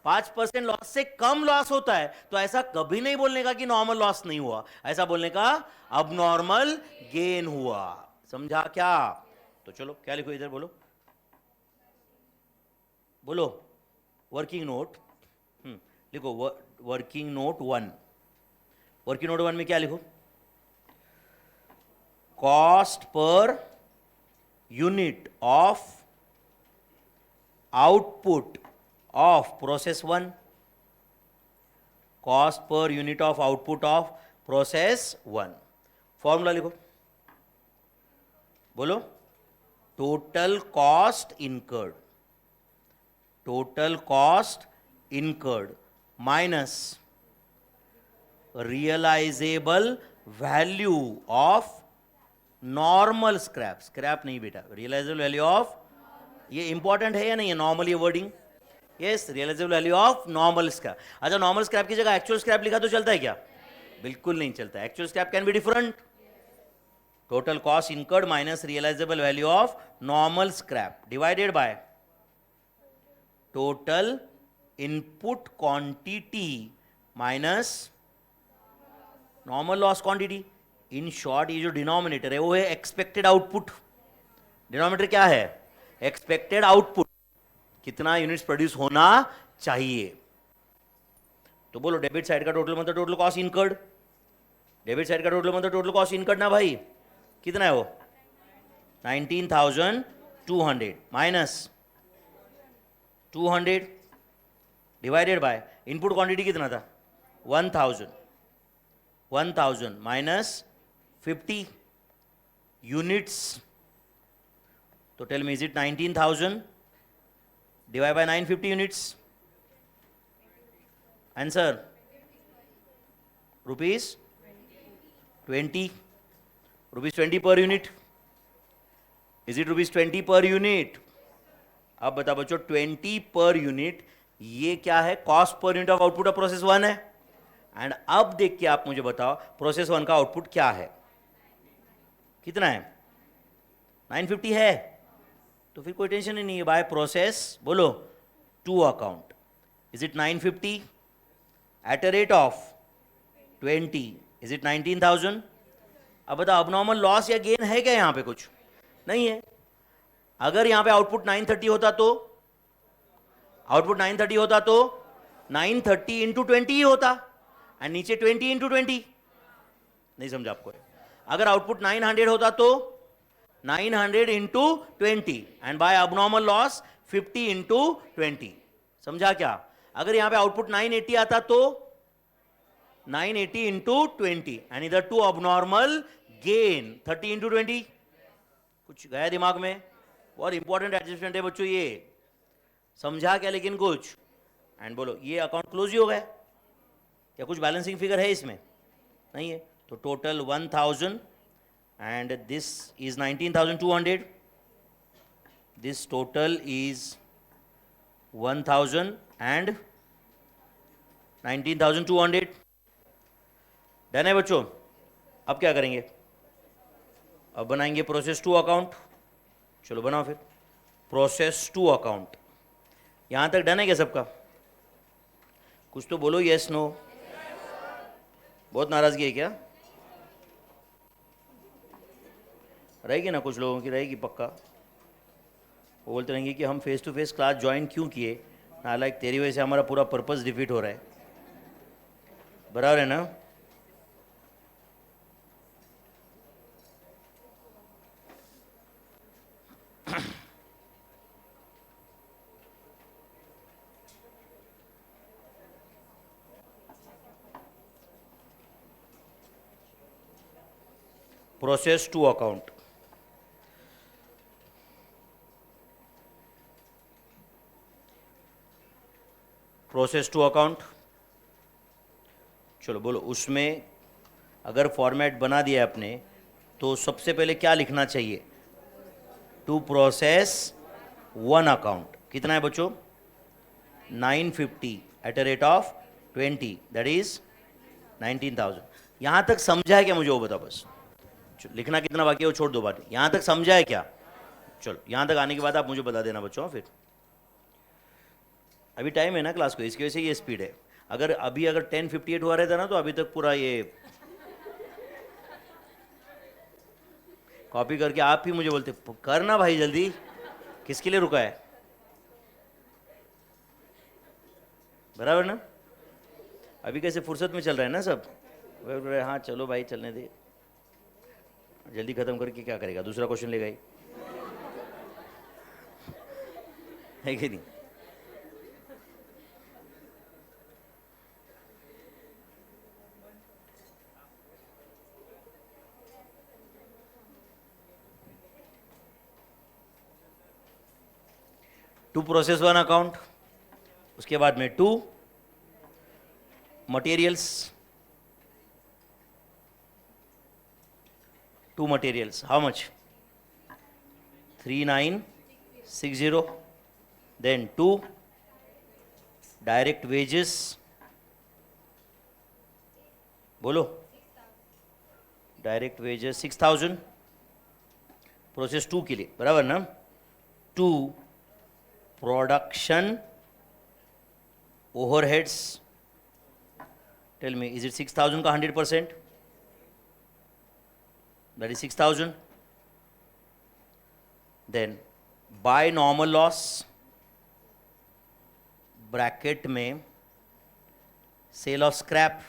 5% लॉस से कम लॉस होता है तो ऐसा कभी नहीं बोलने का कि नॉर्मल लॉस नहीं हुआ, ऐसा बोलने का अब नॉर्मल गेन हुआ। समझा क्या? तो चलो क्या लिखो इधर, बोलो बोलो। वर्किंग नोट लिखो, वर्किंग नोट 1। वर्किंग नोट 1 में क्या लिखो? Cost per unit of output of process 1। Cost per unit of output of process 1। Formula लिखो, बोलो। Total cost incurred, total cost incurred minus realisable value of normal scrap. Scrap नहीं बेटा, रियलाइजेबल वैल्यू ऑफ, ये इंपॉर्टेंट है या नहीं है नॉर्मल ये wording? Yes, realisable value of normal scrap. अच्छा, नॉर्मल स्क्रैप की जगह एक्चुअल स्क्रैप लिखा तो चलता है क्या? बिल्कुल नहीं चलता। Actual scrap can be different. Total cost incurred minus realisable value of normal scrap divided by total input quantity minus normal loss quantity. In short ये जो डिनोमिनेटर है वो है एक्सपेक्टेड आउटपुट। डिनोमिनेटर क्या है? एक्सपेक्टेड आउटपुट, कितना यूनिट्स प्रोड्यूस होना चाहिए। तो बोलो डेबिट साइड का टोटल मतलब total cost incurred, debit side का टोटल मतलब टोटल कॉस्ट इनकर्ड ना भाई। कितना है वो? 19,200 minus 200 divided by input quantity कितना था? 1000 माइनस 50 यूनिट्स। तो tell me, is it 19,000 divide by 950 units? Answer rupees 20, rupees 20 per unit. Is it rupees 20 per unit? अब बता बच्चों, 20 पर यूनिट ये क्या है? Cost per unit of output of process 1 है। एंड अब देख के आप मुझे बताओ प्रोसेस 1 का आउटपुट क्या है? कितना है? 950 है, तो फिर कोई टेंशन ही नहीं है। बाय प्रोसेस बोलो 2 account, is it 950 at a rate of 20, is it 19,000? अब बताओ अबनॉर्मल लॉस या गेन है क्या यहां पे? कुछ नहीं है। अगर यहां पे आउटपुट 930 होता तो, आउटपुट 930 होता तो 930 इंटू 20 ही होता, एंड नीचे 20 इंटू 20। नहीं समझा आपको? अगर आउटपुट 900 होता तो 900 into 20, and by abnormal loss 50 into 20। समझा क्या? अगर यहां पे आउटपुट 980 आता तो 980 इंटू 20, एंड इधर टू अबनॉर्मल गेन 30 इंटू 20। कुछ गया दिमाग में? बहुत इंपॉर्टेंट एडजस्टमेंट है बच्चों ये। समझा क्या? लेकिन कुछ एंड बोलो, ये अकाउंट क्लोज ही हो गया क्या? कुछ बैलेंसिंग फिगर है इसमें? नहीं है। तो total 1000 and this is 19,200, this total is 1000 and 19,200। Done है बच्चों? अब क्या करेंगे? अब बनाएंगे प्रोसेस 2 अकाउंट। चलो बनाओ फिर प्रोसेस 2 अकाउंट। यहां तक डन है क्या सबका? कुछ तो बोलो, यस नो। बहुत नाराजगी है क्या? रहेगी ना, कुछ लोगों की रहेगी पक्का। वो बोलते रहेंगे कि हम face to face class join क्यों किए, नालायक तेरी वजह से हमारा पूरा पर्पस डिफीट हो रहा है। बराबर है ना? Process two account, process two account, चलो बोलो। उसमें अगर फॉर्मेट बना दिया आपने तो सबसे पहले क्या लिखना चाहिए? To process one account. कितना है बच्चों? 950 at a rate of 20, that is 19,000। यहाँ तक समझा है क्या मुझे वो बताओ बस। लिखना कितना बाकी है वो छोड़ दो बात। यहाँ तक समझा है क्या? चलो यहाँ तक आने के बाद आप मुझे बता देना बच्चों। फिर अभी टाइम है ना क्लास को, इसकी वजह से ये स्पीड है। अगर 10:58 हुआ रहता ना तो अभी तक पूरा ये कॉपी करके आप ही मुझे बोलते करना भाई जल्दी, किसके लिए रुका है? बराबर ना? अभी कैसे फुर्सत में चल रहा है ना सब। हाँ चलो भाई चलने दे, जल्दी खत्म करके क्या करेगा, दूसरा क्वेश्चन लेगा ही, है कि नहीं? टू प्रोसेस वन अकाउंट, उसके बाद में to materials, to materials how much? 3960। Then to direct wages, बोलो। डायरेक्ट वेजेस 6000 प्रोसेस टू के लिए, बराबर ना? To production overheads, tell me is it 6000 का 100%? That is 6000। Then by normal loss, bracket में सेल ऑफ स्क्रैप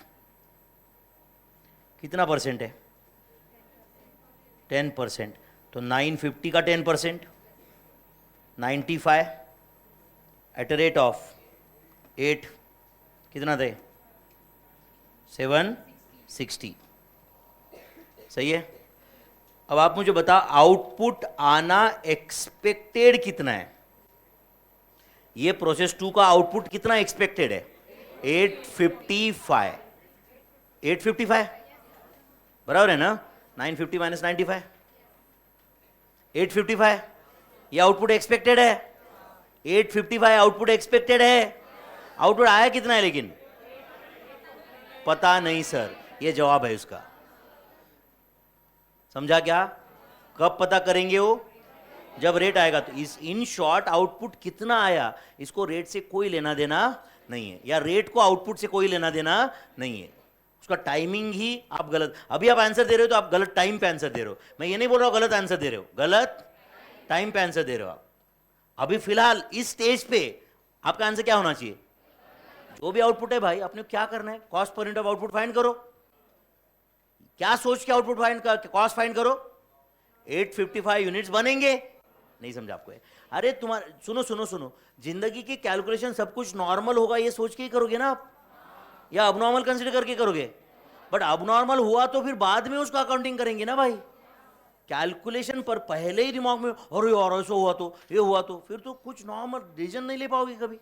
कितना परसेंट है? 10%। तो 950 का 10%, 95 एट अ रेट ऑफ 8, कितना दे? 760। सही है। अब आप मुझे बता आउटपुट आना एक्सपेक्टेड कितना है? ये प्रोसेस टू का आउटपुट कितना एक्सपेक्टेड है? 855। 855 बराबर है ना? 950 माइनस 95, 855। ये आउटपुट एक्सपेक्टेड है। 855 आउटपुट एक्सपेक्टेड है। आउटपुट आया कितना है लेकिन पता नहीं सर, ये जवाब है उसका। समझा क्या? कब पता करेंगे वो? जब रेट आएगा। तो इस इन शॉर्ट आउटपुट कितना आया इसको रेट से कोई लेना देना नहीं है, या रेट को आउटपुट से कोई लेना देना नहीं है। उसका टाइमिंग ही आप गलत, अभी आप आंसर दे रहे हो तो आप गलत टाइम पे आंसर दे रहे हो। मैं ये नहीं बोल रहा हूं गलत आंसर दे रहे हो, गलत टाइम पे आंसर दे रहे हो आप। अभी फिलहाल इस स्टेज पे आपका आंसर क्या होना चाहिए? जो भी आउटपुट है भाई आपने क्या करना है? Cost per unit of output find करो। क्या सोच के आउटपुट फाइंड कर, कॉस्ट फाइंड करो। 855 यूनिट्स बनेंगे। नहीं समझा आपको? अरे तुम्हारे सुनो सुनो सुनो, जिंदगी की कैलकुलेशन सब कुछ नॉर्मल होगा ये सोच के ही करोगे ना आप, या अबनॉर्मल कंसीडर करके करोगे? बट अबनॉर्मल हुआ तो फिर बाद में उसका अकाउंटिंग करेंगे ना भाई। कैलकुलेशन पर पहले ही दिमाग में अरे यार ऐसा हुआ तो ये हुआ तो, फिर तो कुछ नॉर्मल डिसीजन नहीं ले पाओगे कभी।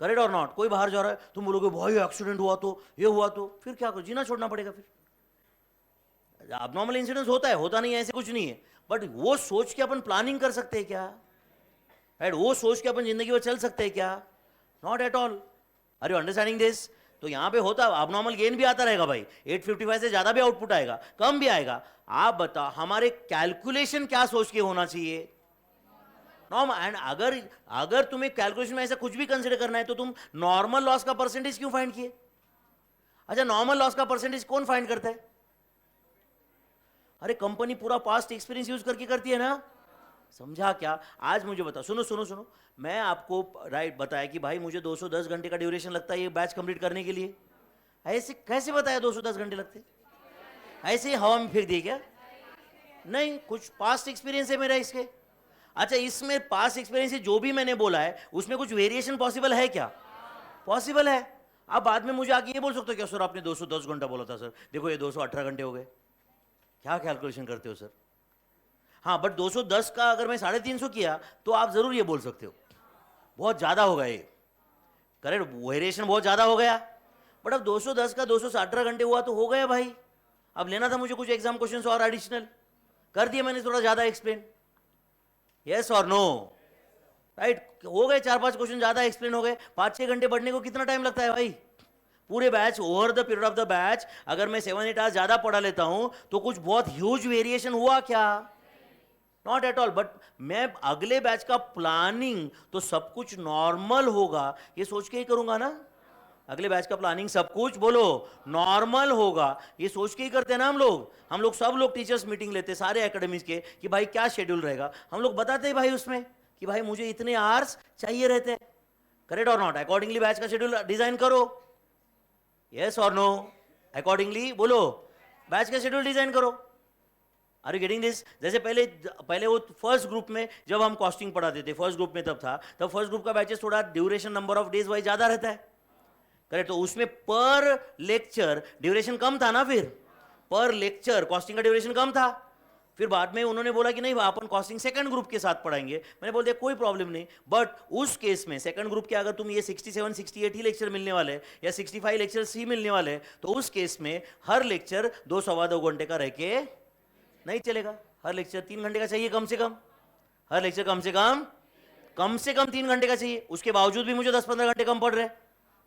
Correct or not? कोई बाहर जा रहा है तुम बोलोगे भाई एक्सीडेंट हुआ तो ये हुआ तो, फिर क्या करो? जीना छोड़ना पड़ेगा फिर। अबनॉर्मल इंसिडेंस होता है, होता नहीं है ऐसे कुछ नहीं है, बट वो सोच के अपन प्लानिंग कर सकते हैं क्या? राइट? वो सोच के अपन जिंदगी में चल सकते हैं क्या? Not at all. Are you understanding this? तो यहां पे होता अबनॉर्मल गेन भी आता रहेगा भाई। 855 से ज्यादा भी आउटपुट आएगा, कम भी आएगा। आप बताओ हमारे कैलकुलेशन क्या सोच के होना चाहिए? नॉर्मल। एंड अगर तुम्हें कैलकुलेशन में ऐसा कुछ भी कंसिडर करना है तो तुम नॉर्मल लॉस का परसेंटेज क्यों फाइंड किए? अच्छा नॉर्मल लॉस का परसेंटेज कौन फाइंड करता है? अरे कंपनी पूरा पास्ट एक्सपीरियंस यूज करके करती है ना। समझा क्या? आज मुझे बताओ, सुनो सुनो सुनो, मैं आपको राइट बताया कि भाई मुझे 210 घंटे का ड्यूरेशन लगता है ये बैच कंप्लीट करने के लिए। ऐसे कैसे बताया 210 घंटे लगते? ऐसे ही हवा में फेंक दिए क्या? नहीं, कुछ पास्ट एक्सपीरियंस है मेरा इसके। अच्छा इसमें पास्ट एक्सपीरियंस से जो भी मैंने बोला है उसमें कुछ वेरिएशन पॉसिबल है क्या? पॉसिबल है। आप बाद में मुझे आके ये बोल सकते हो क्या सर आपने 210 घंटा बोला था सर, देखो ये 218 घंटे हो गए। क्या कैलकुलेशन करते हो सर? हाँ, बट 210 का अगर मैं 350 किया तो आप जरूर ये बोल सकते हो बहुत ज्यादा होगा ये, करेक्ट, वेरिएशन बहुत ज्यादा हो गया। बट अब 210 का 218 घंटे हुआ तो हो गया भाई। अब लेना था मुझे कुछ एग्जाम क्वेश्चंस और एडिशनल, कर दिया मैंने थोड़ा ज्यादा एक्सप्लेन, यस और नो, राइट? हो गए 4-5 क्वेश्चन ज्यादा एक्सप्लेन हो गए। 5-6 घंटे बढ़ने को कितना टाइम लगता है भाई? पूरे batch, over the period of the batch अगर मैं 7-8 आवर्स ज्यादा पढ़ा लेता हूं तो कुछ बहुत ह्यूज वेरिएशन हुआ क्या? Not at all. बट मैं अगले बैच का प्लानिंग तो सब कुछ नॉर्मल होगा ये सोच के ही करूंगा ना। अगले बैच का प्लानिंग सब कुछ बोलो नॉर्मल होगा ये सोच के ही करते हैं ना हम लोग सब लोग टीचर्स मीटिंग लेते हैं सारे एकेडमीज के कि भाई क्या शेड्यूल रहेगा, हम लोग बताते हैं भाई उसमें कि भाई मुझे इतने आवर्स चाहिए रहते हैं, correct or not? Accordingly batch का शेड्यूल डिजाइन करो, यस और नो? अकॉर्डिंगली बोलो बैच का शेड्यूल डिजाइन करो। Are you getting this? जैसे पहले पहले वो फर्स्ट ग्रुप में जब हम कॉस्टिंग पढ़ाते थे, फर्स्ट ग्रुप में तब था, तब फर्स्ट ग्रुप का बैचेस थोड़ा duration number of days wise ज्यादा रहता है, करेक्ट? तो उसमें पर लेक्चर ड्यूरेशन कम था ना, फिर पर लेक्चर कॉस्टिंग का ड्यूरेशन कम था। फिर बाद में उन्होंने बोला कि नहीं अपन कॉस्टिंग सेकंड ग्रुप के साथ पढ़ाएंगे, मैंने बोल दिया कोई प्रॉब्लम नहीं। बट उस केस में सेकंड ग्रुप के अगर तुम ये 67-68 ही लेक्चर मिलने वाले या 65 लेक्चर्स ही मिलने वाले, तो उस केस में हर लेक्चर 2-2.25 घंटे का रह के नहीं चलेगा। हर लेक्चर 3 घंटे का चाहिए कम से कम, हर लेक्चर कम से कम 3 घंटे का चाहिए। उसके बावजूद भी मुझे 10-15 घंटे कम पड़ रहे,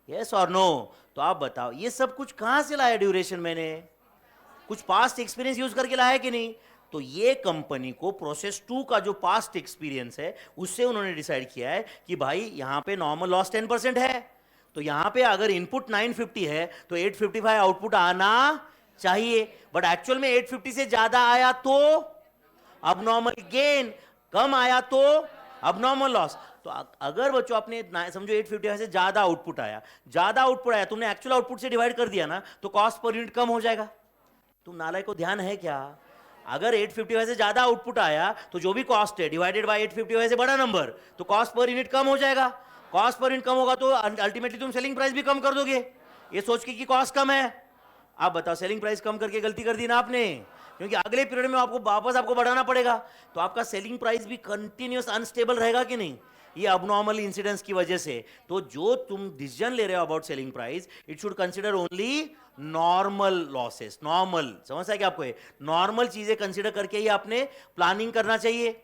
यस और नो? तो आप बताओ ये सब कुछ कहां से लाया ड्यूरेशन? मैंने कुछ पास्ट एक्सपीरियंस यूज करके लाया कि नहीं? तो ये कंपनी को प्रोसेस 2 का जो पास्ट एक्सपीरियंस है उससे उन्होंने डिसाइड किया है कि भाई यहां पे नॉर्मल लॉस 10% है, तो यहां पे अगर इनपुट 950 है तो 855 आउटपुट आना चाहिए। बट एक्चुअल में 850 से ज्यादा आया तो अबनॉर्मल गेन, कम आया तो अबनॉर्मल लॉस। तो अगर बच्चों आपने समझो 855 से ज्यादा आउटपुट आया, तुमने एक्चुअल आउटपुट से डिवाइड कर दिया ना, तो कॉस्ट पर यूनिट कम हो जाएगा। तुम नालायक को ध्यान है क्या? अगर 855 से ज्यादा आउटपुट आया तो जो भी कॉस्ट है डिवाइडेड बाय 855 से बड़ा नंबर, तो कॉस्ट पर यूनिट कम हो जाएगा। कॉस्ट पर यूनिट कम होगा तो अल्टीमेटली तुम सेलिंग प्राइस भी कम कर दोगे ये सोच के कि कॉस्ट कम है। आप बताओ सेलिंग प्राइस कम करके गलती कर दी ना आपने, क्योंकि अगले पीरियड में आपको वापस बढ़ाना पड़ेगा, तो आपका सेलिंग प्राइस भी कंटिन्यूअस अनस्टेबल रहेगा कि नहीं, ये अबनॉर्मल इंसिडेंस की वजह से। तो जो तुम डिसीजन ले रहे हो about selling price, it should consider only normal losses. Normal समझता है कि आपको नॉर्मल चीजें कंसीडर करके ही आपने प्लानिंग करना चाहिए।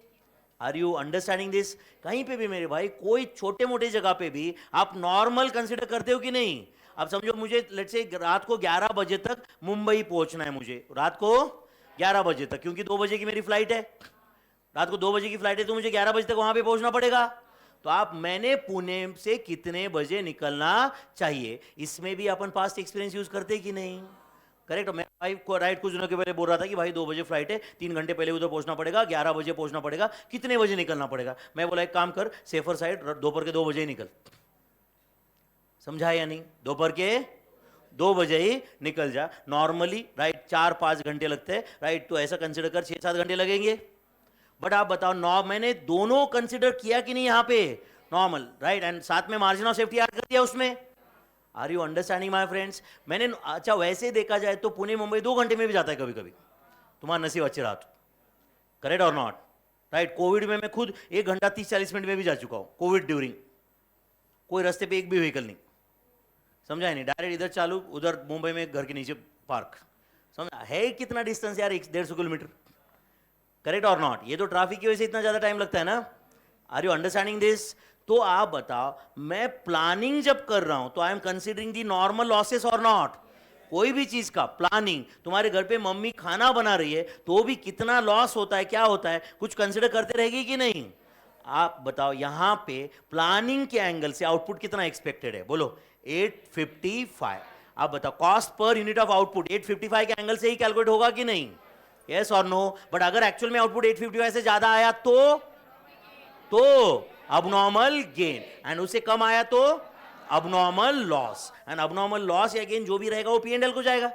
Are you understanding this? कहीं पे भी मेरे भाई कोई छोटे मोटे जगह पे भी आप नॉर्मल कंसीडर करते हो कि नहीं? अब समझो मुझे लेट्स से रात को 11 बजे तक मुंबई पहुंचना है, मुझे रात को 11 बजे तक, क्योंकि 2 बजे की मेरी फ्लाइट है, रात को 2 बजे की फ्लाइट है, तो मुझे 11 बजे तक वहां पे पहुंचना पड़ेगा। तो आप मैंने पुणे से कितने बजे निकलना चाहिए, इसमें भी अपन पास्ट एक्सपीरियंस यूज करते कि नहीं? करेक्ट। मैं भाई को राइट कुछ दिनों के पहले बोल रहा था कि भाई 2 बजे फ्लाइट है, 3 घंटे पहले उधर पहुंचना पड़ेगा, 11 बजे पहुंचना पड़ेगा, कितने बजे निकलना पड़ेगा? मैं बोला एक काम कर, सेफर साइड दोपहर के 2 बजे ही निकल। समझा या नहीं? दोपहर के 2 बजे ही निकल जा। नॉर्मली राइट 4-5 घंटे लगते हैं, राइट? तो ऐसा कंसिडर कर 6-7 घंटे लगेंगे। बट आप बताओ मैंने दोनों कंसिडर किया कि नहीं यहाँ पे? नॉर्मल, राइट, एंड साथ में मार्जिन ऑफ सेफ्टी ऐड कर दिया उसमें। Are you understanding my friends? मैंने अच्छा वैसे देखा जाए तो पुणे मुंबई 2 घंटे में भी जाता है कभी कभी, तुम्हारा नसीब अच्छे रहा तो, correct or not? Right. Covid में मैं खुद 1 घंटा 30-40 मिनट में भी जा चुका हूं, कोविड ड्यूरिंग। कोई रास्ते पे एक भी व्हीकल नहीं, समझा नहीं, डायरेक्ट इधर चालू, उधर मुंबई में घर के नीचे पार्क। समझा है कितना डिस्टेंस यार, 150 किलोमीटर, करेक्ट और नॉट? ये तो ट्रैफिक की वजह से इतना ज्यादा टाइम लगता है ना। Are you understanding this? तो आप बताओ मैं प्लानिंग जब कर रहा हूं तो I am considering the normal losses और नॉट? कोई भी चीज का प्लानिंग, तुम्हारे घर पे मम्मी खाना बना रही है तो भी कितना लॉस होता है, क्या होता है, कुछ कंसीडर करते रहेगी कि नहीं? आप बताओ यहां पे प्लानिंग के एंगल से आउटपुट कितना एक्सपेक्टेड है, बोलो 855। आप बताओ cost per unit of output 855 के एंगल से ही कैलकुलेट होगा कि नहीं? यस और नो? बट अगर एक्चुअल में आउटपुट 855 से ज्यादा आया तो अबनॉर्मल गेन, एंड उससे कम आया तो abnormal loss, and abnormal loss या गेन जो भी रहेगा वो P&L को जाएगा,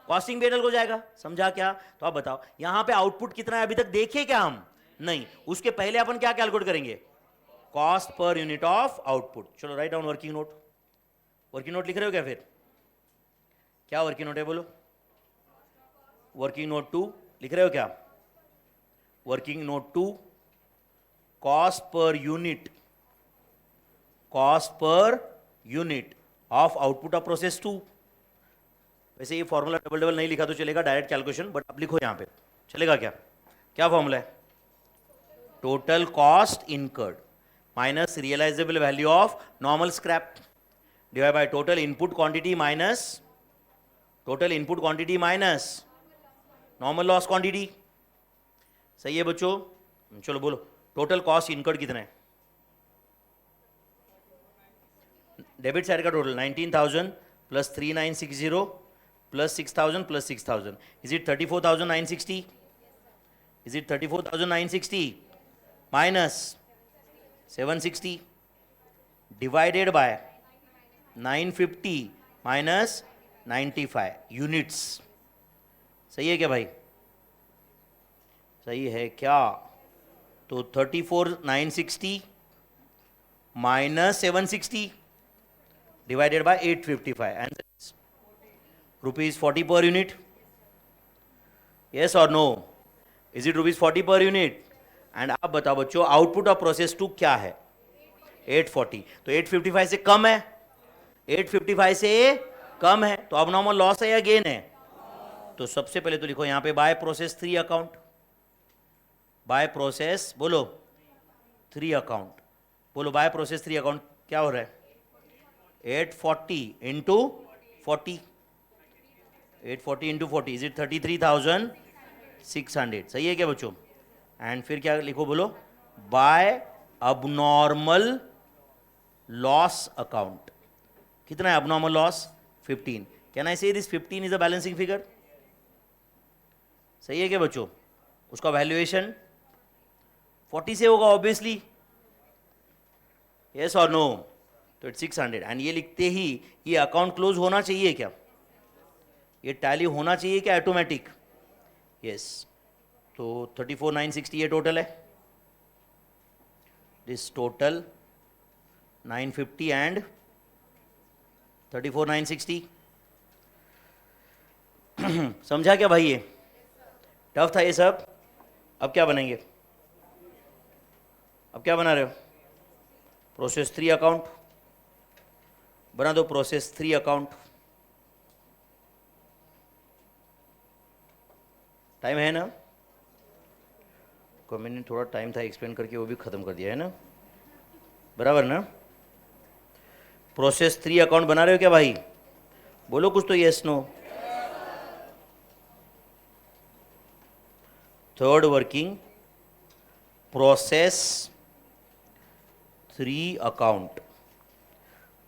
कॉस्टिंग P&L को जाएगा। समझा क्या? तो आप बताओ यहां पे आउटपुट कितना है अभी तक देखे क्या हम? नहीं। उसके पहले अपन क्या कैलकुलेट करेंगे? Cost per unit of output. चलो write down working note. Working note लिख रहे हो क्या? फिर क्या वर्किंग नोट है बोलो? वर्किंग नोट 2 लिख रहे हो क्या? Working note 2, cost per unit of output of process 2। वैसे ये फॉर्मूला डबल डबल नहीं लिखा तो चलेगा, डायरेक्ट कैलकुलेशन, बट अब लिखो यहाँ पे, चलेगा क्या? क्या फॉर्मूला है? Total cost incurred minus realisable value of normal scrap divide by total input quantity minus normal loss quantity. सही है बच्चों? चलो बोलो, टोटल कॉस्ट इनकर्ड कितना है? डेबिट साइड का total 19,000 plus 3,960 plus 6,000 plus 6,000, is it 34,960? Is it 34,960 minus 760 divided by 950 minus 95 units. सही है क्या भाई? सही है क्या? तो 34,960 minus 760 divided by 855, answer rupees 40 per unit. Yes और no? Is it rupees 40 per unit? And आप बताओ बच्चों, आउटपुट ऑफ प्रोसेस 2 क्या है? 840। तो 855 से कम है, 855 से कम है, तो अब नॉर्मल लॉस है या गेन है? तो सबसे पहले तो लिखो यहां पे by process 3 account, by process बोलो 3 अकाउंट, बोलो बाय प्रोसेस 3 अकाउंट क्या हो रहा है? 840 इंटू 40, 840 इंटू 40, इज इट 33,600? सही है क्या बच्चों? एंड फिर क्या लिखो बोलो? By abnormal loss account. कितना है abnormal loss? 15। Can I say this 15 is a balancing figure? सही है क्या बच्चों? उसका वैल्यूएशन 40 से होगा ऑब्वियसली, यस और नो? तो इट्स 600। एंड ये लिखते ही ये अकाउंट क्लोज होना चाहिए क्या? ये टैली होना चाहिए क्या ऑटोमेटिक? यस। तो 34,960 ये टोटल है, दिस टोटल 950 एंड 34,960। समझा क्या भाई? ये टफ था ये सब। अब क्या बनाएंगे? अब क्या बना रहे हो? प्रोसेस 3 अकाउंट बना दो, प्रोसेस 3 अकाउंट। टाइम है ना? मैंने थोड़ा टाइम था एक्सप्लेन करके, वो भी खत्म कर दिया है ना, बराबर ना? प्रोसेस 3 अकाउंट बना रहे हो क्या भाई? बोलो कुछ तो, yes no? Third working process 3 account,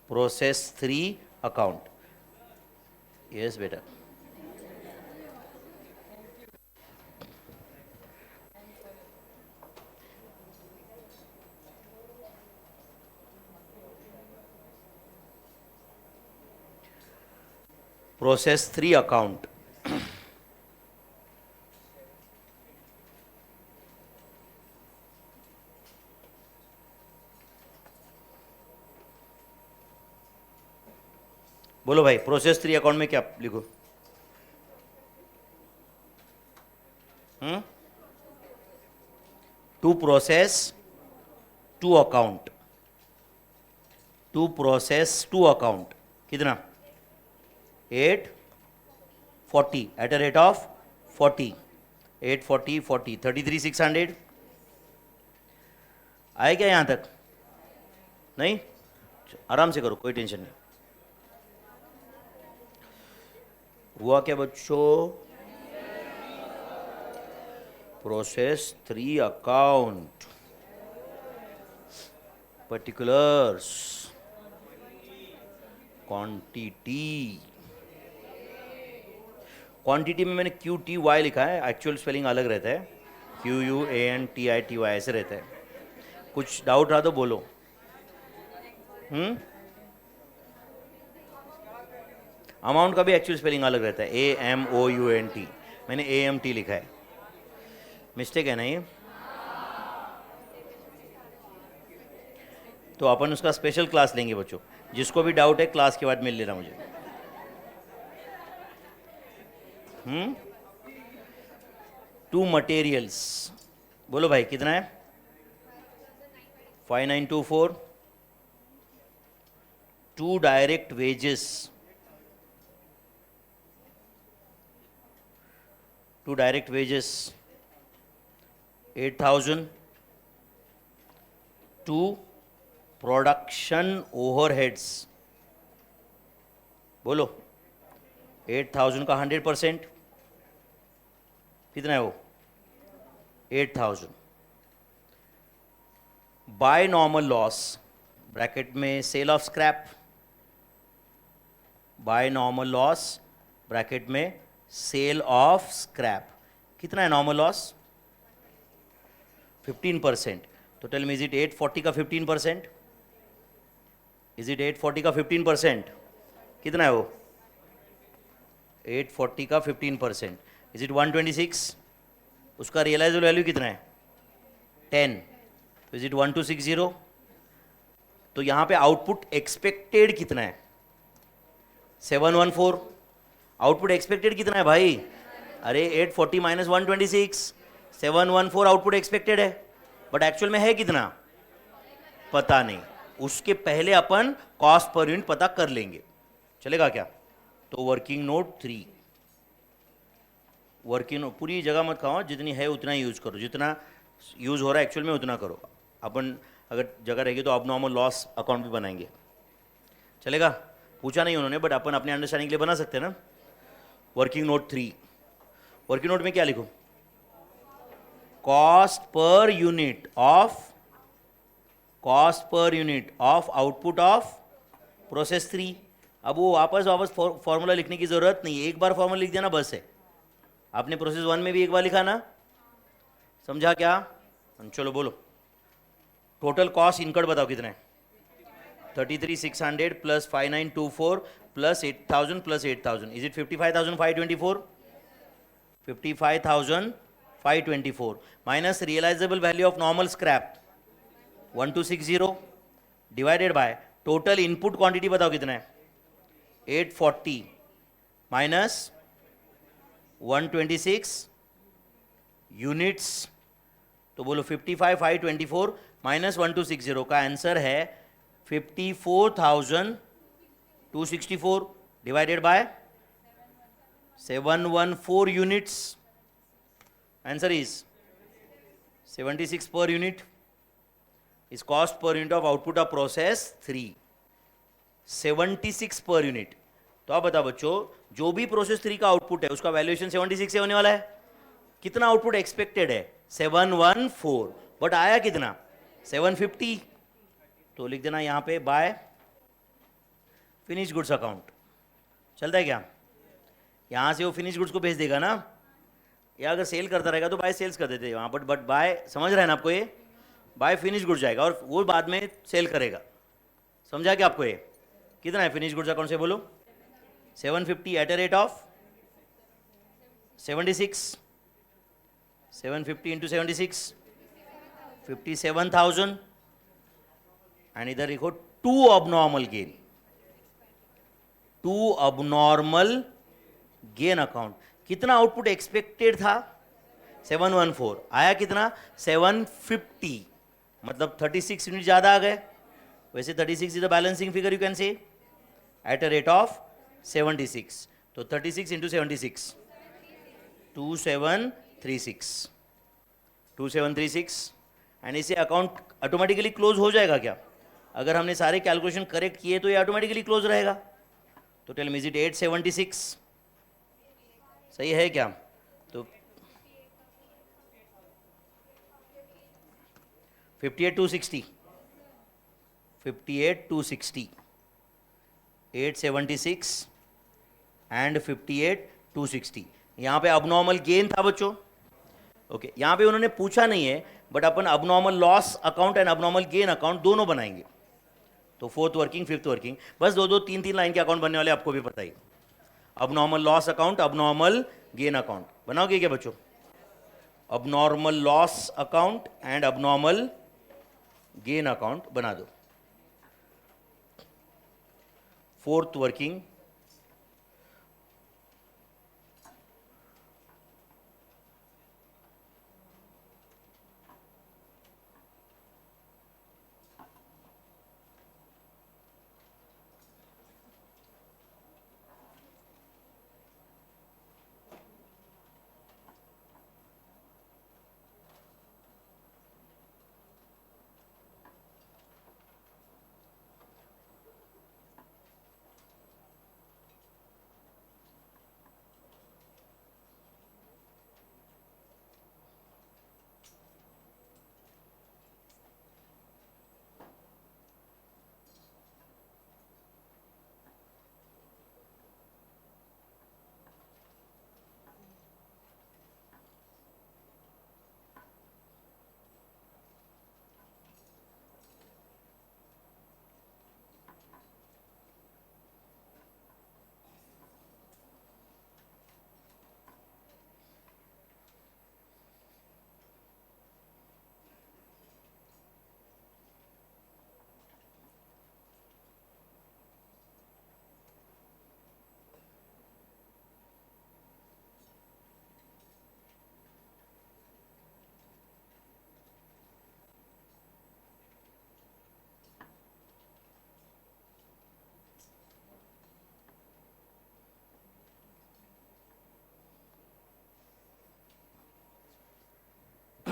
process 3 account. Yes बेटा। प्रोसेस 3 अकाउंट, बोलो भाई प्रोसेस 3 अकाउंट में क्या लिखो? To process 2 account, to process 2 account कितना? 840 एट अ रेट ऑफ 40, 840 40 33,600 आए क्या यहां तक? नहीं? आराम से करो, कोई टेंशन नहीं। हुआ क्या बच्चों? Process 3 account, particulars, quantity. Quantity में मैंने QTY लिखा है, एक्चुअल स्पेलिंग अलग रहता है, QUANTITY ऐसे रहता है। कुछ डाउट रहा तो बोलो। अमाउंट का भी एक्चुअल स्पेलिंग अलग रहता है, AMOUNT, मैंने AMT लिखा है, मिस्टेक है ना ये? तो अपन उसका स्पेशल क्लास लेंगे बच्चों, जिसको भी डाउट है क्लास के बाद मिल लेना मुझे। टू मटेरियल्स, बोलो भाई कितना है? 5924. To direct wages, to direct wages 8000. To production overheads, बोलो 8000 का 100% कितना है वो? 8000. बाय नॉर्मल लॉस, ब्रैकेट में sale of scrap, by normal loss bracket में सेल ऑफ स्क्रैप, कितना है नॉर्मल लॉस? 15%. तो टेल मी, इज इट 840 का 15%? इज इट 840 का 15%? कितना है वो? 840 का 15%. Is it 126? उसका रियलाइजेबल वैल्यू कितना है? 10. तो इज इट 1260? तो यहाँ पे आउटपुट एक्सपेक्टेड कितना है? 714. आउटपुट एक्सपेक्टेड कितना है भाई? अरे 840 माइनस 126, 714 आउटपुट एक्सपेक्टेड है, बट एक्चुअल में है कितना पता नहीं. उसके पहले अपन कॉस्ट पर यूनिट पता कर लेंगे, चलेगा क्या? तो वर्किंग नोट 3, वर्किंग नोट पूरी जगह मत खाओ, जितनी है उतना ही यूज करो, जितना यूज हो रहा है एक्चुअल में उतना करो. अपन अगर जगह रहेगी तो अब नॉर्मल लॉस अकाउंट भी बनाएंगे, चलेगा? पूछा नहीं उन्होंने, बट अपन अपने अंडरस्टैंडिंग के लिए बना सकते हैं ना. वर्किंग नोट 3, वर्किंग नोट में क्या लिखो? Cost per unit of, cost per unit of output of process 3. अब वो वापस फॉर्मूला लिखने की जरूरत नहीं, एक बार फॉर्मूला लिख देना बस है. आपने प्रोसेस 1 में भी एक बार लिखा ना, समझा क्या? चलो बोलो, टोटल कॉस्ट इनकर्ड बताओ कितना है? 33,600 plus 5924 plus 8000 plus 8000. Is it 55,524? 55,524 minus realisable value of normal scrap 1260 divided by total input quantity बताओ कितना है? 840 माइनस 126 यूनिट्स. तो बोलो 55,524 माइनस 1260 का आंसर है 54,264 divided by 714 units. Answer is 76 per unit is cost per unit of output of process 3. 76 per unit. तो आप बताओ बच्चों, जो भी प्रोसेस 3 का आउटपुट है उसका वैल्यूएशन 76 से होने वाला है. कितना आउटपुट एक्सपेक्टेड है? 714, बट आया कितना? 750. तो लिख देना यहां पे बाय फिनिश गुड्स अकाउंट. चलता है क्या? यहां से वो फिनिश गुड्स को भेज देगा ना, या अगर सेल करता रहेगा तो बाय सेल्स कर देते वहां, बट बाय, समझ रहे हैं ना आपको? ये बाय फिनिश गुड्स जाएगा और वो बाद में सेल करेगा. समझा क्या आपको? ये कितना है फिनिश गुड्स अकाउंट से बोलो? 750 at a rate of 76. 750 into 76 57,000. And इधर लिखो to abnormal gain, to abnormal gain account. कितना आउटपुट एक्सपेक्टेड था? 714. आया कितना? 750. मतलब 36 यूनिट ज्यादा आ गए. वैसे 36 is the balancing figure, you can say eight a rate of 76. तो 36 इंटू 76 2736, 2736. एंड इसे अकाउंट ऑटोमेटिकली क्लोज हो जाएगा क्या? अगर हमने सारे कैलकुलेशन करेक्ट किए तो ये ऑटोमेटिकली क्लोज रहेगा. तो टेल मी, इज इट 876? सही है क्या? तो 58,260, 58,260, 876 एंड 58,260. यहाँ पे अबनॉर्मल गेन था बच्चों. ओके, यहाँ पे उन्होंने पूछा नहीं है, but upon abnormal loss account and abnormal gain account दोनों बनाएंगे. तो 4th वर्किंग 5th वर्किंग, बस दो दो तीन तीन लाइन के अकाउंट बनने वाले, आपको भी पता ही. Abnormal loss account, abnormal gain account बनाओगे क्या बच्चों? Abnormal loss account and abnormal gain account बना दो. 4th वर्किंग,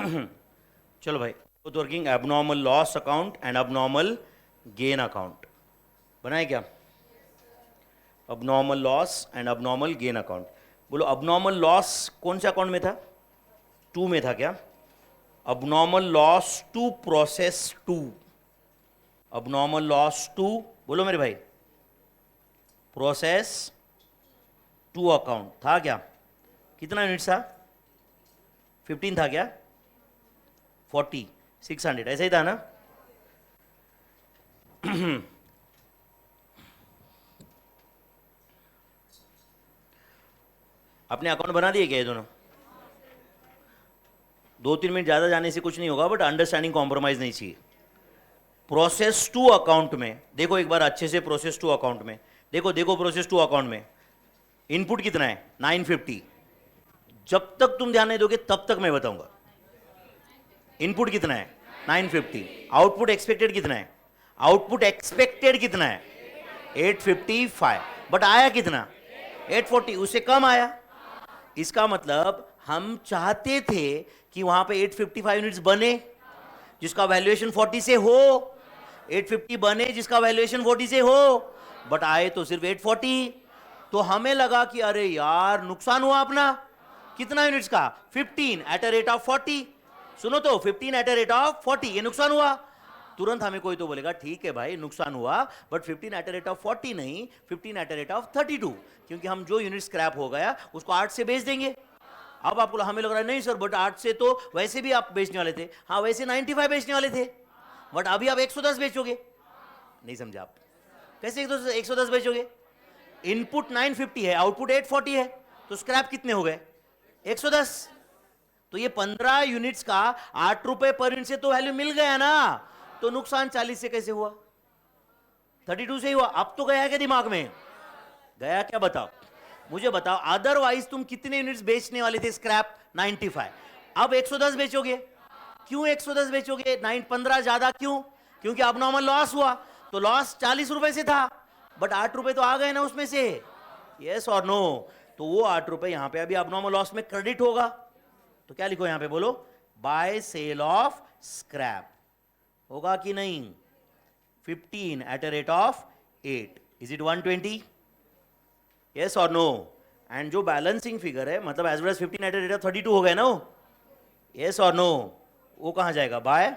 चलो भाई, both working abnormal loss account and abnormal gain account बनाए क्या? Abnormal loss and abnormal gain account. बोलो अबनॉर्मल लॉस कौन से अकाउंट में था? टू में था क्या? Abnormal loss to process two, abnormal loss to, बोलो मेरे भाई, प्रोसेस टू अकाउंट था क्या? कितना यूनिट था? 15 था क्या? 40, 600 ऐसा ही था ना? अपने अकाउंट बना दिए क्या ये दोनों? 2-3 मिनट ज़्यादा जाने से कुछ नहीं होगा, बट अंडरस्टैंडिंग कॉम्प्रोमाइज़ नहीं चाहिए। प्रोसेस टू अकाउंट में देखो एक बार अच्छे से, प्रोसेस टू अकाउंट में देखो प्रोसेस टू अकाउंट में इनपुट कितना है? 950। जब तक तुम ध्यान नहीं दोगे तब तक मैं बताऊंगा। इनपुट कितना है? 950। आउटपुट एक्सपेक्टेड कितना है? आउटपुट एक्सपेक्टेड कितना है? 855। बट आया कितना? 840, उससे कम आया। इसका मतलब हम चाहते थे कि वहां पे 855 यूनिट्स बने जिसका वैल्यूएशन 40 से हो, 850 बने जिसका वैल्यूएशन 40 से हो, बट आए तो सिर्फ 840। तो हमें लगा कि अरे यार नुकसान हुआ अपना। कितना यूनिट्स का? 15 एट अ रेट ऑफ 40। सुनो तो, 15 एट अ रेट ऑफ 40, ये नुकसान हुआ। तुरंत हमें कोई तो बोलेगा ठीक है भाई नुकसान हुआ, but 15 at a rate of 40 नहीं, 15 एट अ रेट ऑफ 32, क्योंकि हम जो यूनिट स्क्रैप हो गया उसको 8 से बेच देंगे। अब आपको हमें लग रहा है नहीं सर, बट 8 से तो वैसे भी आप बेचने वाले थे। हाँ वैसे 95 बेचने वाले थे, बट अभी आप 110 बेचोगे। नहीं समझे आप? कैसे 110 बेचोगे? इनपुट 950 है, आउटपुट 840 है, तो स्क्रैप कितने हो गए? 110। तो ये 15 यूनिट्स का 8 रुपए पर यूनिट से तो वैल्यू मिल गया ना, तो नुकसान 40 से कैसे हुआ? 32 से ही हुआ। अब तो गया क्या दिमाग में? गया क्या बताओ? मुझे बताओ, अदरवाइज तुम कितने यूनिट्स बेचने वाले थे? स्क्रैप 95। अब 110 बेचोगे। क्यों 110 बेचोगे? 15 ज्यादा क्यों? क्योंकि अब नॉर्मल लॉस हुआ, तो लॉस 40 रुपए से था, बट 8 रुपए तो आ गए ना उसमें से। यस और नो? तो वो 8 रुपए यहां पे अभी अबनॉर्मल लॉस में क्रेडिट होगा। तो क्या लिखो यहां पे? बोलो बाय सेल ऑफ स्क्रैप। होगा कि नहीं? 15 at a rate of 8, is it 120? Yes और नो? एंड जो बैलेंसिंग फिगर है, मतलब as well as 15 at a rate of 32 हो गया ना वो? यस और नो? वो कहां जाएगा? By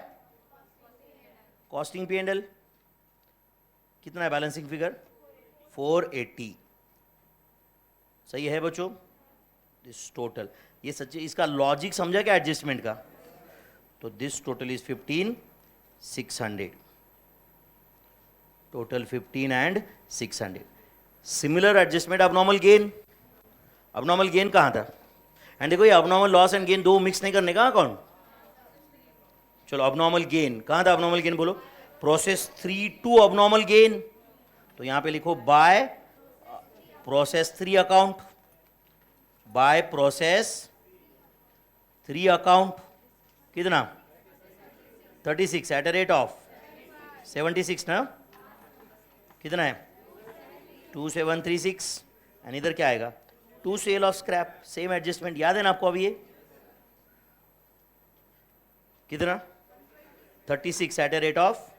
costing P and L. कितना है बैलेंसिंग फिगर? 480। सही है बच्चों? दिस टोटल, ये सच्ची, इसका लॉजिक समझा क्या एडजस्टमेंट का? तो this total is 15,600, total 15 and 600। Similar adjustment abnormal gain. Abnormal gain कहां था? एंड देखो ये अबनॉर्मल लॉस एंड गेन दो मिक्स नहीं करने का अकाउंट। चलो अबनॉर्मल गेन कहां था? अबनॉर्मल गेन बोलो, प्रोसेस 3 टू अबनॉर्मल गेन। तो यहां पे लिखो by process 3 account, by process 3 account. कितना? 36 एट अ रेट ऑफ 76 ना? कितना है? 2736। एंड इधर क्या आएगा? To sale of scrap. Same adjustment याद है ना आपको? अभी ये कितना? 36 एट अ रेट ऑफ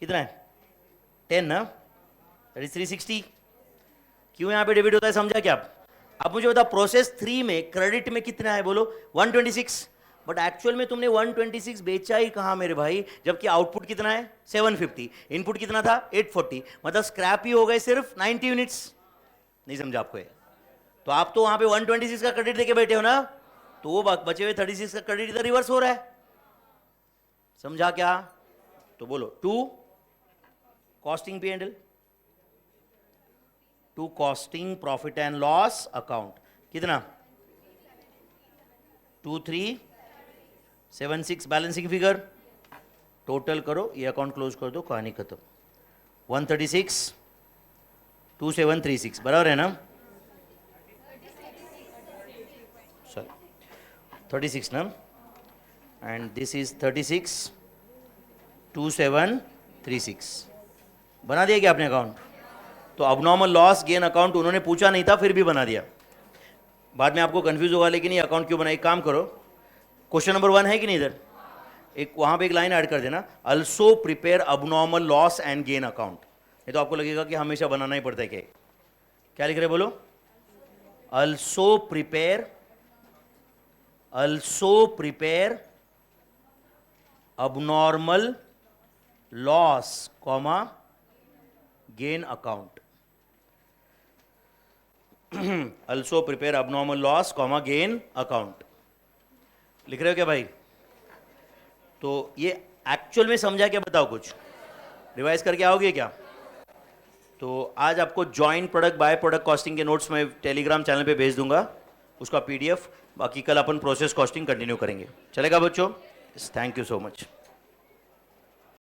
कितना है? 10 ना? 360। क्यों यहां पे डेबिट होता है समझा क्या आप? अब मुझे बता, प्रोसेस 3 में क्रेडिट में कितना है? बोलो 126। बट एक्चुअल में तुमने 126 बेचा ही कहां मेरे भाई, जबकि आउटपुट कितना है? 750। इनपुट कितना था? 840। मतलब स्क्रैप ही हो गए सिर्फ 90 यूनिट्स। नहीं समझा आपको ये? तो आप तो वहां पे 126 का क्रेडिट देके बैठे हो ना, तो वो बचे हुए 36 का क्रेडिट इधर रिवर्स हो रहा है। समझा क्या? तो बोलो to costing P and L, to costing profit and loss account. कितना? 2376 बैलेंसिंग फिगर। टोटल करो, ये अकाउंट क्लोज कर दो, कहानी खत्म। 136 2736 बराबर है ना? सॉरी 36 ना? And this is 36 2736। बना दिया क्या आपने अकाउंट? तो अबनॉर्मल लॉस गेन अकाउंट उन्होंने पूछा नहीं था, फिर भी बना दिया। बाद में आपको कंफ्यूज होगा लेकिन ये अकाउंट क्यों बना? एक काम करो, क्वेश्चन नंबर 1 है कि नहीं इधर? एक वहां पे एक लाइन ऐड कर देना, also prepare abnormal loss and gain account. नहीं तो आपको लगेगा कि हमेशा बनाना ही पड़ता है। क्या लिख रहे बोलो? Also prepare abnormal loss comma gain account। also prepare abnormal loss comma gain account। लिख रहे हो क्या भाई? तो ये एक्चुअल में समझा क्या? बताओ, कुछ रिवाइज करके आओगे क्या? तो आज आपको joint product by product costing के नोट्स मैं टेलीग्राम चैनल पे भेज दूंगा, उसका पीडीएफ। बाकी कल अपन प्रोसेस कॉस्टिंग कंटिन्यू करेंगे। चलेगा बच्चों? Thank you so much.